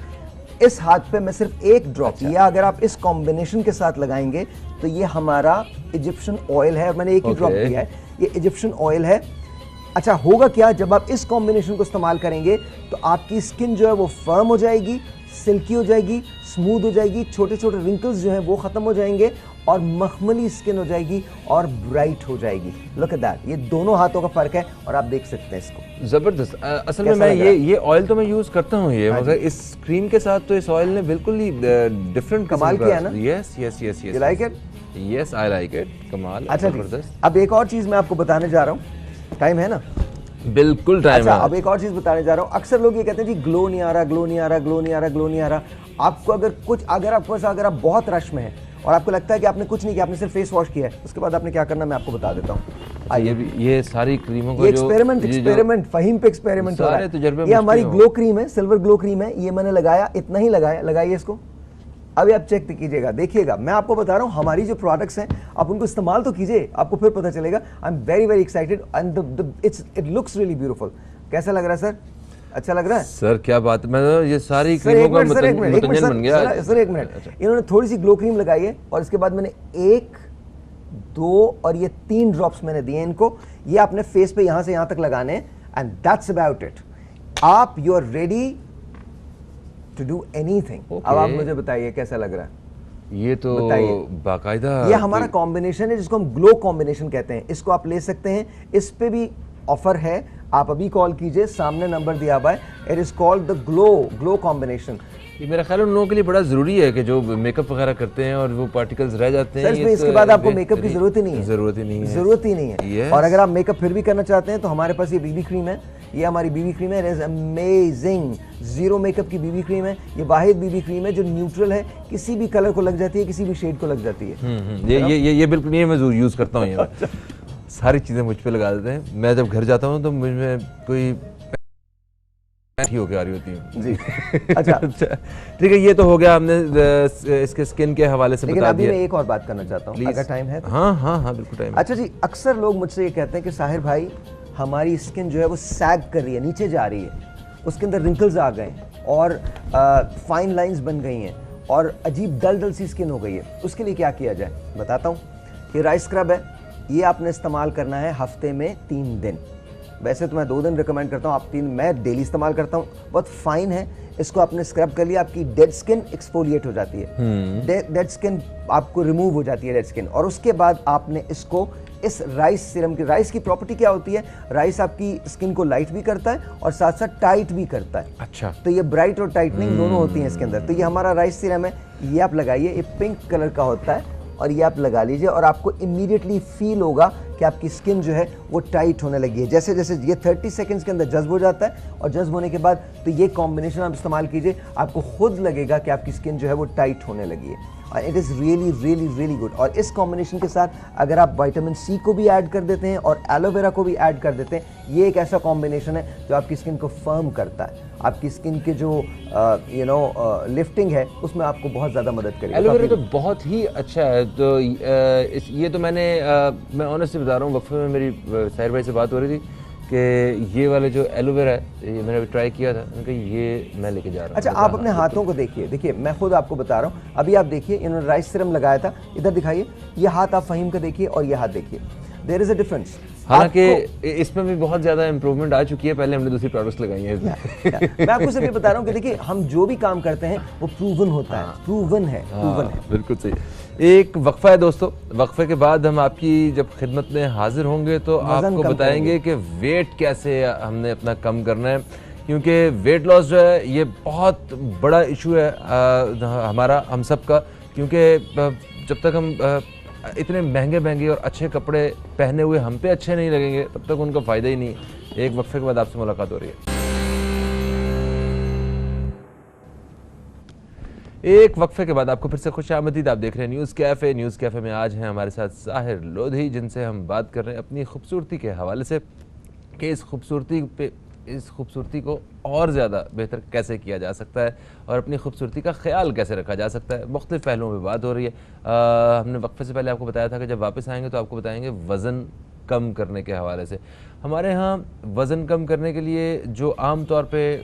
इस हाथ पे मैं सिर्फ एक ड्रॉप, या अगर आप इस कॉम्बिनेशन के साथ लगाएंगे तो ये हमारा इजिप्शियन ऑयल है, मैंने एक ही ड्रॉप दिया है, ये इजिप्शियन ऑयल है। अच्छा, होगा क्या जब आप इस कॉम्बिनेशन को इस्तेमाल करेंगे तो आपकी स्किन जो है वो फर्म हो जाएगी, सिल्की हो जाएगी, स्मूथ हो जाएगी, छोटे छोटे रिंकल्स जो हैं वो ख़त्म हो जाएंगे और मखमली स्किन हो जाएगी और ब्राइट हो जाएगी। लुक एट दैट, ये दोनों हाथों का फ़र्क है और आप देख सकते हैं इसको। ज़बरदस्त। असल में मैं ये ऑयल तो मैं यूज़ करता हूँ ये, मगर इस क्रीम के साथ तो इस ऑयल ने बिल्कुल ही डिफरेंट कमाल किया है ना। Yes yes yes yes, you like it? Yes, I like it. कमाल। अच्छा, ज़बरदस्त। अब एक और चीज़ मैं आपको बताने जा रहा हूँ, टाइम है ना? बिल्कुल टाइम अच्छा, है। अब एक और चीज़ बताने जा रहा हूँ। अक्सर लोग ये कहते हैं जी ग्लो नहीं आ रहा, ग्लो नहीं आ रहा, ग्लो नहीं आ रहा, ग्लो नहीं आ रहा। आपको अगर आप बहुत रश में हैं और आपको लगता है कि आपने कुछ नहीं किया, आपने सिर्फ फेस वॉश किया है, उसके बाद आपने क्या करना मैं आपको बता देता हूँ। ये सारी क्रीमों को एक्सपेरिमेंट फ़हीम पे एक्सपेरिमेंट हो रहा है। ये हमारी ग्लो क्रीम है, सिल्वर ग्लो क्रीम है। ये मैंने लगाया, इतना ही लगाया, लगाइए इसको। अभी आप चेक कीजिएगा, देखिएगा, मैं आपको बता रहा हूँ हमारी जो प्रोडक्ट्स हैं आप उनको इस्तेमाल तो कीजिए, आपको फिर पता चलेगा। I am very very excited and it looks really beautiful. कैसा लग रहा है सर? अच्छा लग रहा है सर? क्या बात है, मैं तो ये सारी क्रीमों का मुतंजन बन गया। सर एक मिनट, इन्होंने थोड़ी सी ग्लो क्रीम लगाई है और इसके बाद मैंने 1, 2 और ये 3 ड्रॉप्स मैंने दिए इनको। ये आपने फेस पे यहाँ से यहाँ तक लगाने हैं एंड दैट्स अबाउट इट। आप you are ready to do anything. अब आप मुझे बताइए कैसा लग रहा है? ये तो बाकायदा, ये हमारा कॉम्बिनेशन है जिसको हम ग्लो कॉम्बिनेशन कहते हैं। इसको आप ले सकते हैं, इस पे भी ऑफर है। आप अभी कॉल कीजिए, सामने नंबर दिया हुआ है। It is called the glow combination. ये मेरा ख्याल उन लोगों के लिए बड़ा ज़रूरी है कि जो मेकअप वगैरह करते हैं और वो पार्टिकल्स रह जाते हैं। सर इसके बाद आपको मेकअप की ज़रूरत ही नहीं है, ज़रूरत ही नहीं है। Yes. और अगर आप मेकअप फिर भी करना चाहते हैं तो हमारे पास ये बीबी क्रीम है। ये हमारी बीबी क्रीम है, it is amazing. Zero makeup की बीबी क्रीम है। ये वाहिद बीबी क्रीम है जो न्यूट्रल है, किसी भी कलर को लग जाती है, किसी भी शेड को लग जाती है। ये बिल्कुल ये मैं यूज़ करता हूँ। ये सारी चीज़ें मुझ पे लगा देते हैं। मैं जब घर जाता हूँ तो मुझ में कोई ही होके आ रही होती है जी। अच्छा ठीक है, ये तो हो गया, हमने इसके स्किन के हवाले से लेकिन बता अभी दिया। मैं एक और बात करना चाहता हूँ, अगर टाइम है तो। हाँ बिल्कुल टाइम है। अच्छा जी, अक्सर लोग मुझसे ये कहते हैं कि साहिर भाई हमारी स्किन जो है वो सैग कर रही है, नीचे जा रही है, उसके अंदर रिंकल्स आ गए और फाइन लाइंस बन गई हैं और अजीब डल सी स्किन हो गई है। उसके लिए क्या किया जाए बताता हूँ। ये राइस स्क्रब है, ये आपने इस्तेमाल करना है हफ्ते में 3 दिन। वैसे तो मैं 2 दिन रिकमेंड करता हूँ, आप 3, मैं डेली इस्तेमाल करता हूँ। बहुत फाइन है। इसको आपने स्क्रब कर लिया, आपकी डेड स्किन एक्सफोलिएट हो जाती है, डेड स्किन आपको रिमूव हो जाती है, डेड स्किन। और उसके बाद आपने इसको इस राइस सीरम की, राइस की प्रॉपर्टी क्या होती है, राइस आपकी स्किन को लाइट भी करता है और साथ साथ टाइट भी करता है। अच्छा, तो ये ब्राइट और टाइटनिंग दोनों होती हैं इसके अंदर। तो ये हमारा राइस सीरम है, ये आप लगाइए, ये पिंक कलर का होता है और ये आप लगा लीजिए और आपको इमीडिएटली फील होगा कि आपकी स्किन जो है वो टाइट होने लगी है। जैसे जैसे ये 30 सेकंड्स के अंदर जज्ब हो जाता है और जज्ब होने के बाद तो ये कॉम्बिनेशन आप इस्तेमाल कीजिए, आपको खुद लगेगा कि आपकी स्किन जो है वो टाइट होने लगी है और it is really really really good. और इस कॉम्बिनेशन के साथ अगर आप विटामिन सी को भी ऐड कर देते हैं और एलोवेरा को भी ऐड कर देते हैं, ये एक ऐसा कॉम्बिनेशन है जो आपकी स्किन को फर्म करता है। आपकी स्किन के जो लिफ्टिंग है उसमें आपको बहुत ज़्यादा मदद करेगा। एलोवेरा तो बहुत ही अच्छा है। तो ये तो मैं ऑनेस्टली बता रहा हूँ, वक्फे में मेरी साहिर भाई से बात हो रही थी कि ये वाले जो एलोवेरा है ये मैंने अभी ट्राई किया था, उनका ये मैं लेके जा रहा हूँ। अच्छा, आप अपने हाथों को देखिए, मैं खुद आपको बता रहा हूँ। अभी आप देखिए, इन्होंने राइस सीरम लगाया था, इधर दिखाइए, ये हाथ आप फ़हीम का देखिए और ये हाथ देखिए, देयर इज़ अ डिफरेंस। हालांकि इसमें भी बहुत ज़्यादा इंप्रूवमेंट आ चुकी है, पहले हमने दूसरी प्रोडक्ट्स लगाई हैं इसमें। मैं आपको सिर्फ ये बता रहा हूँ कि देखिए हम जो भी काम करते हैं वो प्रूवन होता है, प्रूवन है। बिल्कुल सही। एक वक्फा है दोस्तों, वक्फे के बाद हम आपकी जब खिदमत में हाजिर होंगे तो आपको बताएंगे कि वेट कैसे हमने अपना कम करना है, क्योंकि वेट लॉस जो है ये बहुत बड़ा इशू है हमारा, हम सब का। क्योंकि जब तक हम इतने महंगे और अच्छे कपड़े पहने हुए हम पे अच्छे नहीं लगेंगे तब तक उनका फ़ायदा ही नहीं। एक वक्फे के बाद आपसे मुलाकात हो रही है। एक वक्फे के बाद आपको फिर से खुश आमदीद। आप देख रहे हैं न्यूज़ कैफ़े। न्यूज़ कैफ़े में आज हैं हमारे साथ साहिर लोधी, जिनसे हम बात कर रहे हैं अपनी खूबसूरती के हवाले से कि इस खूबसूरती पे इस खूबसूरती को और ज़्यादा बेहतर कैसे किया जा सकता है और अपनी खूबसूरती का ख्याल कैसे रखा जा सकता है, मुख्तलिफ़ पहलुओं पर बात हो रही है। हमने वक्फे से पहले आपको बताया था कि जब वापस आएंगे तो आपको बताएंगे वज़न कम करने के हवाले से। हमारे यहाँ वज़न कम करने के लिए जो आम तौर पे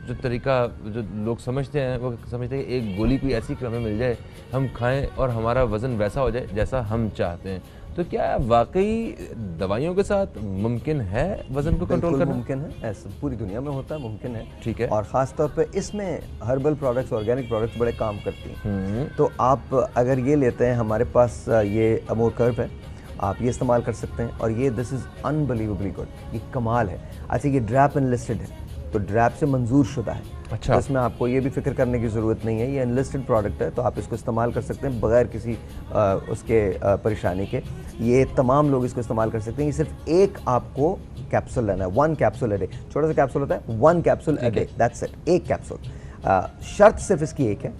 जो तरीका जो लोग समझते हैं वो समझते हैं कि एक गोली कोई ऐसी कि हमें मिल जाए, हम खाएं और हमारा वज़न वैसा हो जाए जैसा हम चाहते हैं। तो क्या वाकई दवाइयों के साथ मुमकिन है वज़न को कंट्रोल करना? मुमकिन है, ऐसा पूरी दुनिया में होता है, मुमकिन है। ठीक है। और ख़ास तौर पे इसमें हर्बल प्रोडक्ट्स, ऑर्गेनिक प्रोडक्ट्स बड़े काम करती हैं। तो आप अगर ये लेते हैं, हमारे पास ये अमोर कर्व है, आप ये इस्तेमाल कर सकते हैं और ये दिस इज़ अनबिलीवेबली गुड, ये कमाल है। अच्छा, ये ड्रैप एनलिस्टेड है, तो ड्रैप से मंजूर शुदा है। अच्छा, तो इसमें आपको ये भी फिक्र करने की ज़रूरत नहीं है, ये एनलिस्टेड प्रोडक्ट है, तो आप इसको इस्तेमाल कर सकते हैं बगैर किसी उसके परेशानी के। ये तमाम लोग इसको इस्तेमाल कर सकते हैं। ये सिर्फ एक आपको कैप्सूल लेना है, 1 कैप्सूल अ डे, छोटा सा कैप्सूल होता है, 1 capsule a day, that's it, एक कैप्सूल। शर्त सिर्फ इसकी एक है,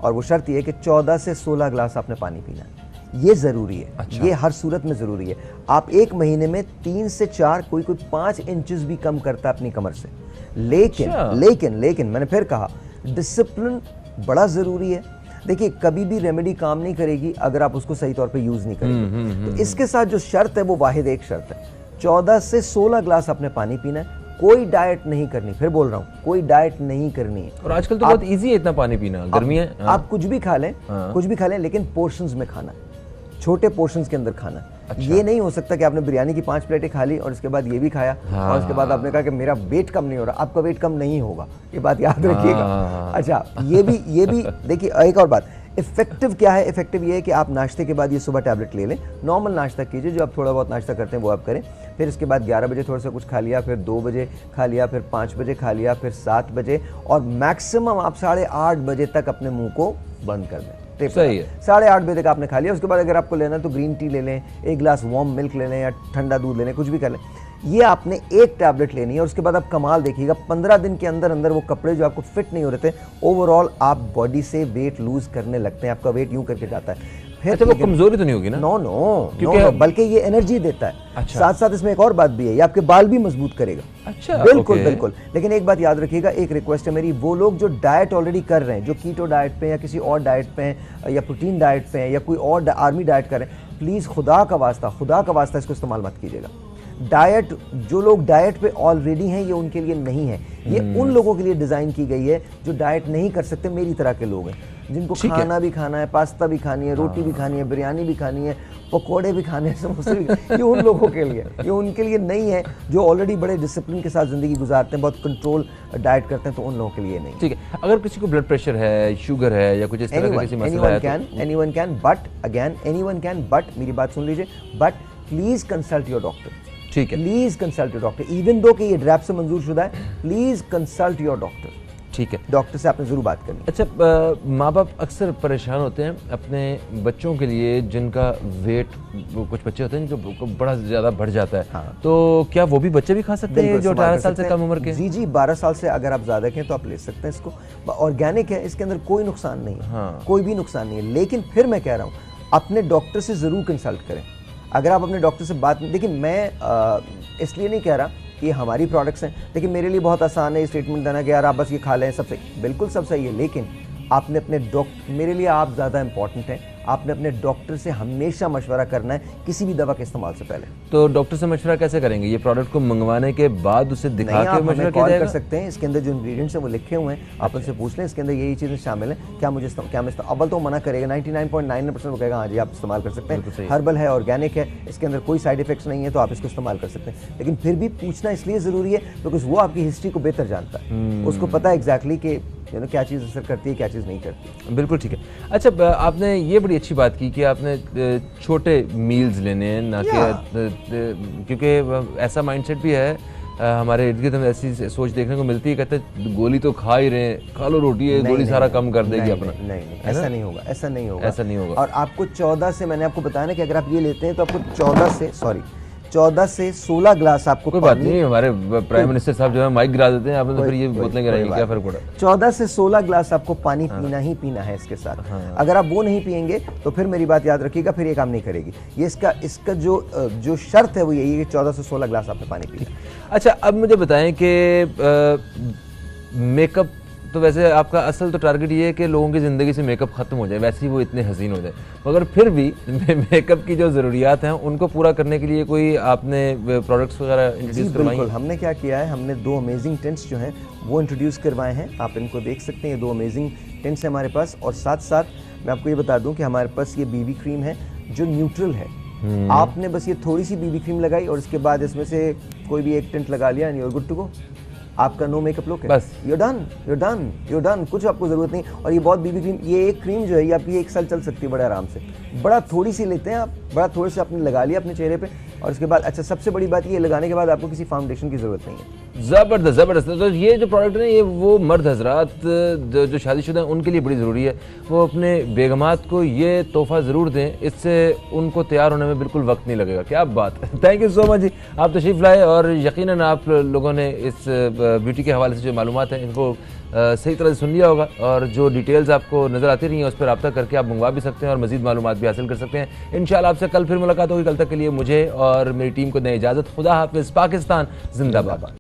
और वो शर्त ये है कि 14 से 16 गिलास आपने पानी पीना है। ये ज़रूरी है। अच्छा। ये हर सूरत में ज़रूरी है। आप एक महीने में 3 से 4, कोई 5 इंचेस भी कम करता है अपनी कमर से। लेकिन मैंने फिर कहा, डिसिप्लिन बड़ा ज़रूरी है। देखिए, कभी भी रेमेडी काम नहीं करेगी अगर आप उसको सही तौर पे यूज़ नहीं करेंगे। तो इसके साथ जो शर्त है वो वाहिद एक शर्त है, 14 से 16 गिलास आपने पानी पीना है। कोई डाइट नहीं करनी, फिर बोल रहा हूँ, कोई डाइट नहीं करनी है। और आजकल तो बहुत इजी है इतना पानी पीना, गर्मी है। आप कुछ भी खा लें, कुछ भी खा लें, लेकिन पोर्शंस में खाना, छोटे पोर्शंस के अंदर खाना। अच्छा। ये नहीं हो सकता कि आपने बिरयानी की 5 प्लेटें खा ली और उसके बाद ये भी खाया और उसके बाद आपने कहा कि मेरा वेट कम नहीं हो रहा। आपका वेट कम नहीं होगा, ये बात याद रखिएगा। अच्छा, ये भी देखिए, एक और बात, इफेक्टिव क्या है? इफेक्टिव ये है कि आप नाश्ते के बाद ये सुबह टैबलेट ले लें। नॉर्मल नाश्ता कीजिए, जो आप थोड़ा बहुत नाश्ता करते हैं वो आप करें। फिर इसके बाद 11 बजे थोड़ा सा कुछ खा लिया, फिर 2 बजे खा लिया, फिर 5 बजे खा लिया, फिर 7 बजे, और मैक्सिमम आप 8:30 बजे तक अपने मुंह को बंद कर दें। सही है। 8:30 बजे तक आपने खा लिया। उसके बाद अगर आपको लेना है तो ग्रीन टी ले लें, 1 गिलास वार्म मिल्क ले लें या ठंडा दूध ले लें, कुछ भी कर लें। ये आपने एक टैबलेट लेनी है और उसके बाद आप कमाल देखिएगा, 15 दिन के अंदर अंदर वो कपड़े जो आपको फिट नहीं हो रहे थे, ओवरऑल आप बॉडी से वेट लूज करने लगते हैं। आपका वेट यूं करके जाता है। फिर अच्छा, वो कमजोरी तो नहीं होगी ना? नो, बल्कि ये एनर्जी देता है। अच्छा। साथ साथ इसमें एक और बात भी है, ये आपके बाल भी मजबूत करेगा। अच्छा, बिल्कुल बिल्कुल। लेकिन एक बात याद रखिएगा, एक रिक्वेस्ट है मेरी, वो लोग जो डाइट ऑलरेडी कर रहे हैं, जो कीटो डाइट पे या किसी और डाइट पे या प्रोटीन डाइट पे या कोई और आर्मी डाइट कर रहे हैं, प्लीज खुदा का वास्ता इसको इस्तेमाल मत कीजिएगा। डाइट, जो लोग डाइट पे ऑलरेडी हैं, ये उनके लिए नहीं है। ये उन लोगों के लिए डिजाइन की गई है जो डाइट नहीं कर सकते, मेरी तरह के लोग हैं, जिनको खाना भी खाना है, पास्ता भी खानी है, रोटी भी खानी है, बिरयानी भी खानी है, पकोड़े भी खाने हैं, समोसे भी। ये उन लोगों के लिए, ये उनके लिए नहीं है जो ऑलरेडी बड़े डिसिप्लिन के साथ जिंदगी गुजारते हैं, बहुत कंट्रोल डाइट करते हैं, तो उन लोगों के लिए नहीं। ठीक है। अगर किसी को ब्लड प्रेशर है, शुगर है या कुछ इस तरह का किसी मसला है, एनीवन कैन, बट मेरी बात सुन लीजिए, but please consult your doctor. ठीक है, please consult your doctor, even though कि ये ड्रैप से मंजूर शुदा है, प्लीज कंसल्ट योर डॉक्टर। ठीक है, डॉक्टर से आपने जरूर बात करनी। अच्छा, माँ बाप अक्सर परेशान होते हैं अपने बच्चों के लिए जिनका वेट, कुछ बच्चे होते हैं जिनको बड़ा ज़्यादा बढ़ जाता है। हाँ। तो क्या वो भी बच्चे भी खा सकते हैं जो 18 साल से कम उम्र के? जी, 12 साल से अगर आप ज़्यादा के तो आप ले सकते हैं इसको। ऑर्गेनिक है, इसके अंदर कोई नुकसान नहीं है। हाँ। कोई भी नुकसान नहीं है। लेकिन फिर मैं कह रहा हूँ, अपने डॉक्टर से ज़रूर कंसल्ट करें। अगर आप अपने डॉक्टर से बात, देखिए मैं इसलिए नहीं कह रहा कि ये हमारी प्रोडक्ट्स हैं, लेकिन मेरे लिए बहुत आसान है ये स्टेटमेंट देना कि यार आप बस ये खा लें, सब सही, बिल्कुल सब सही है। लेकिन आपने अपने डॉक्टर, मेरे लिए आप ज़्यादा इंपॉर्टेंट हैं, आपने अपने डॉक्टर से हमेशा मशवरा करना है किसी भी दवा के इस्तेमाल से पहले। तो डॉक्टर से मशवरा कैसे करेंगे? ये प्रोडक्ट को मंगवाने के बाद उसे दिखा के मशवरा किया जाएगा? कर सकते हैं, इसके अंदर जो इंग्रेडिएंट्स हैं वो लिखे हुए हैं, आप उनसे पूछ लें इसके अंदर यही चीज़ें शामिल हैं, क्या मैं अव्वल तो मना करेगा, 99.99% वो कहेगा हाँ जी आप इस्तेमाल कर सकते हैं, हर्बल है, ऑर्गेनिक है, इसके अंदर कोई साइड इफेक्ट्स नहीं है, तो आप इसको इस्तेमाल कर सकते हैं। लेकिन फिर भी पूछना इसलिए ज़रूरी है बिकॉज वो आपकी हिस्ट्री को बेहतर जानता है, उसको पता है एग्जैक्टली कि क्या चीज़ असर करती है, क्या चीज़ नहीं करती। बिल्कुल ठीक है। अच्छा, आपने ये बड़ी अच्छी बात की कि आपने छोटे मील्स लेने हैं, ना कि क्योंकि ऐसा माइंडसेट भी है हमारे इर्द गिर्द, ऐसी सोच देखने को मिलती है, कहते हैं गोली तो खा ही रहे, खा लो रोटी है, गोली सारा कम कर देगी अपना। नहीं, ऐसा नहीं होगा, ऐसा नहीं होगा। और आपको 14 से, मैंने आपको बताया ना कि अगर आप ये लेते हैं तो आपको 14 से 16 गिलास आपको। कोई बात नहीं, हमारे प्राइम मिनिस्टर साहब जो है माइक गिरा देते हैं, आपने तो फिर ये बोतलें गिराएंगे, क्या फर्क पड़ा? 14 से 16 गिलास आपको पानी पीना ही पीना है इसके साथ। अगर आप वो नहीं पिएंगे तो फिर मेरी बात याद रखिएगा, फिर ये काम नहीं करेगी। ये इसका जो शर्त है वो यही है कि 14 से 16 गिलास आपने पानी पीना। अच्छा, अब मुझे बताएं कि मेकअप तो वैसे आपका असल तो टारगेट ये है कि लोगों की ज़िंदगी से मेकअप ख़त्म हो जाए, वैसे ही वो इतने हसीन हो जाए, मगर फिर भी मेकअप की जो ज़रूरियात हैं उनको पूरा करने के लिए कोई आपने प्रोडक्ट्स वगैरह इंट्रोड्यूस करवाई? बिल्कुल, हमने क्या किया है, हमने 2 अमेजिंग टेंट्स जो हैं वो इंट्रोड्यूस करवाए हैं। आप इनको देख सकते हैं, ये 2 अमेजिंग टेंट्स हैं हमारे पास। और साथ साथ मैं आपको ये बता दूं कि हमारे पास ये बीबी क्रीम है जो न्यूट्रल है। आपने बस ये थोड़ी सी बीबी क्रीम लगाई और उसके बाद इसमें से कोई भी एक टेंट लगा लिया and you are good to go. आपका नो मेकअप लुक है, बस यू डन, कुछ आपको जरूरत नहीं। और ये बहुत बीबी क्रीम, ये एक क्रीम जो है ये आपकी 1 साल चल सकती है बड़े आराम से। बड़ा थोड़ी सी लेते हैं आप, बड़ा थोड़े से आपने लगा लिया अपने चेहरे पे और उसके बाद अच्छा सबसे बड़ी बात ये लगाने के बाद आपको किसी फाउंडेशन की जरूरत नहीं है। ज़बरदस्त ज़बरदस्त। तो ये जो प्रोडक्ट है ये वो मर्द हजरात जो शादीशुदा हैं उनके लिए बड़ी ज़रूरी है, वो अपने बेगमात को ये तोहफ़ा ज़रूर दें, इससे उनको तैयार होने में बिल्कुल वक्त नहीं लगेगा। क्या बात है, थैंक यू सो मच जी, आप तशरीफ़ लाए और यकीनन आप लोगों ने इस ब्यूटी के हवाले से जो मालूमात हैं इनको सही तरह से सुन लिया होगा और जो डिटेल्स आपको नज़र आती रही हैं उस पर रब्ता करके आप मंगवा भी सकते हैं और मज़ीद मालूमात भी हासिल कर सकते हैं। इंशाल्लाह आपसे कल फिर मुलाकात होगी। कल तक के लिए मुझे और मेरी टीम को दें इजाज़त। खुदा हाफ़िज़। पाकिस्तान जिंदाबाद।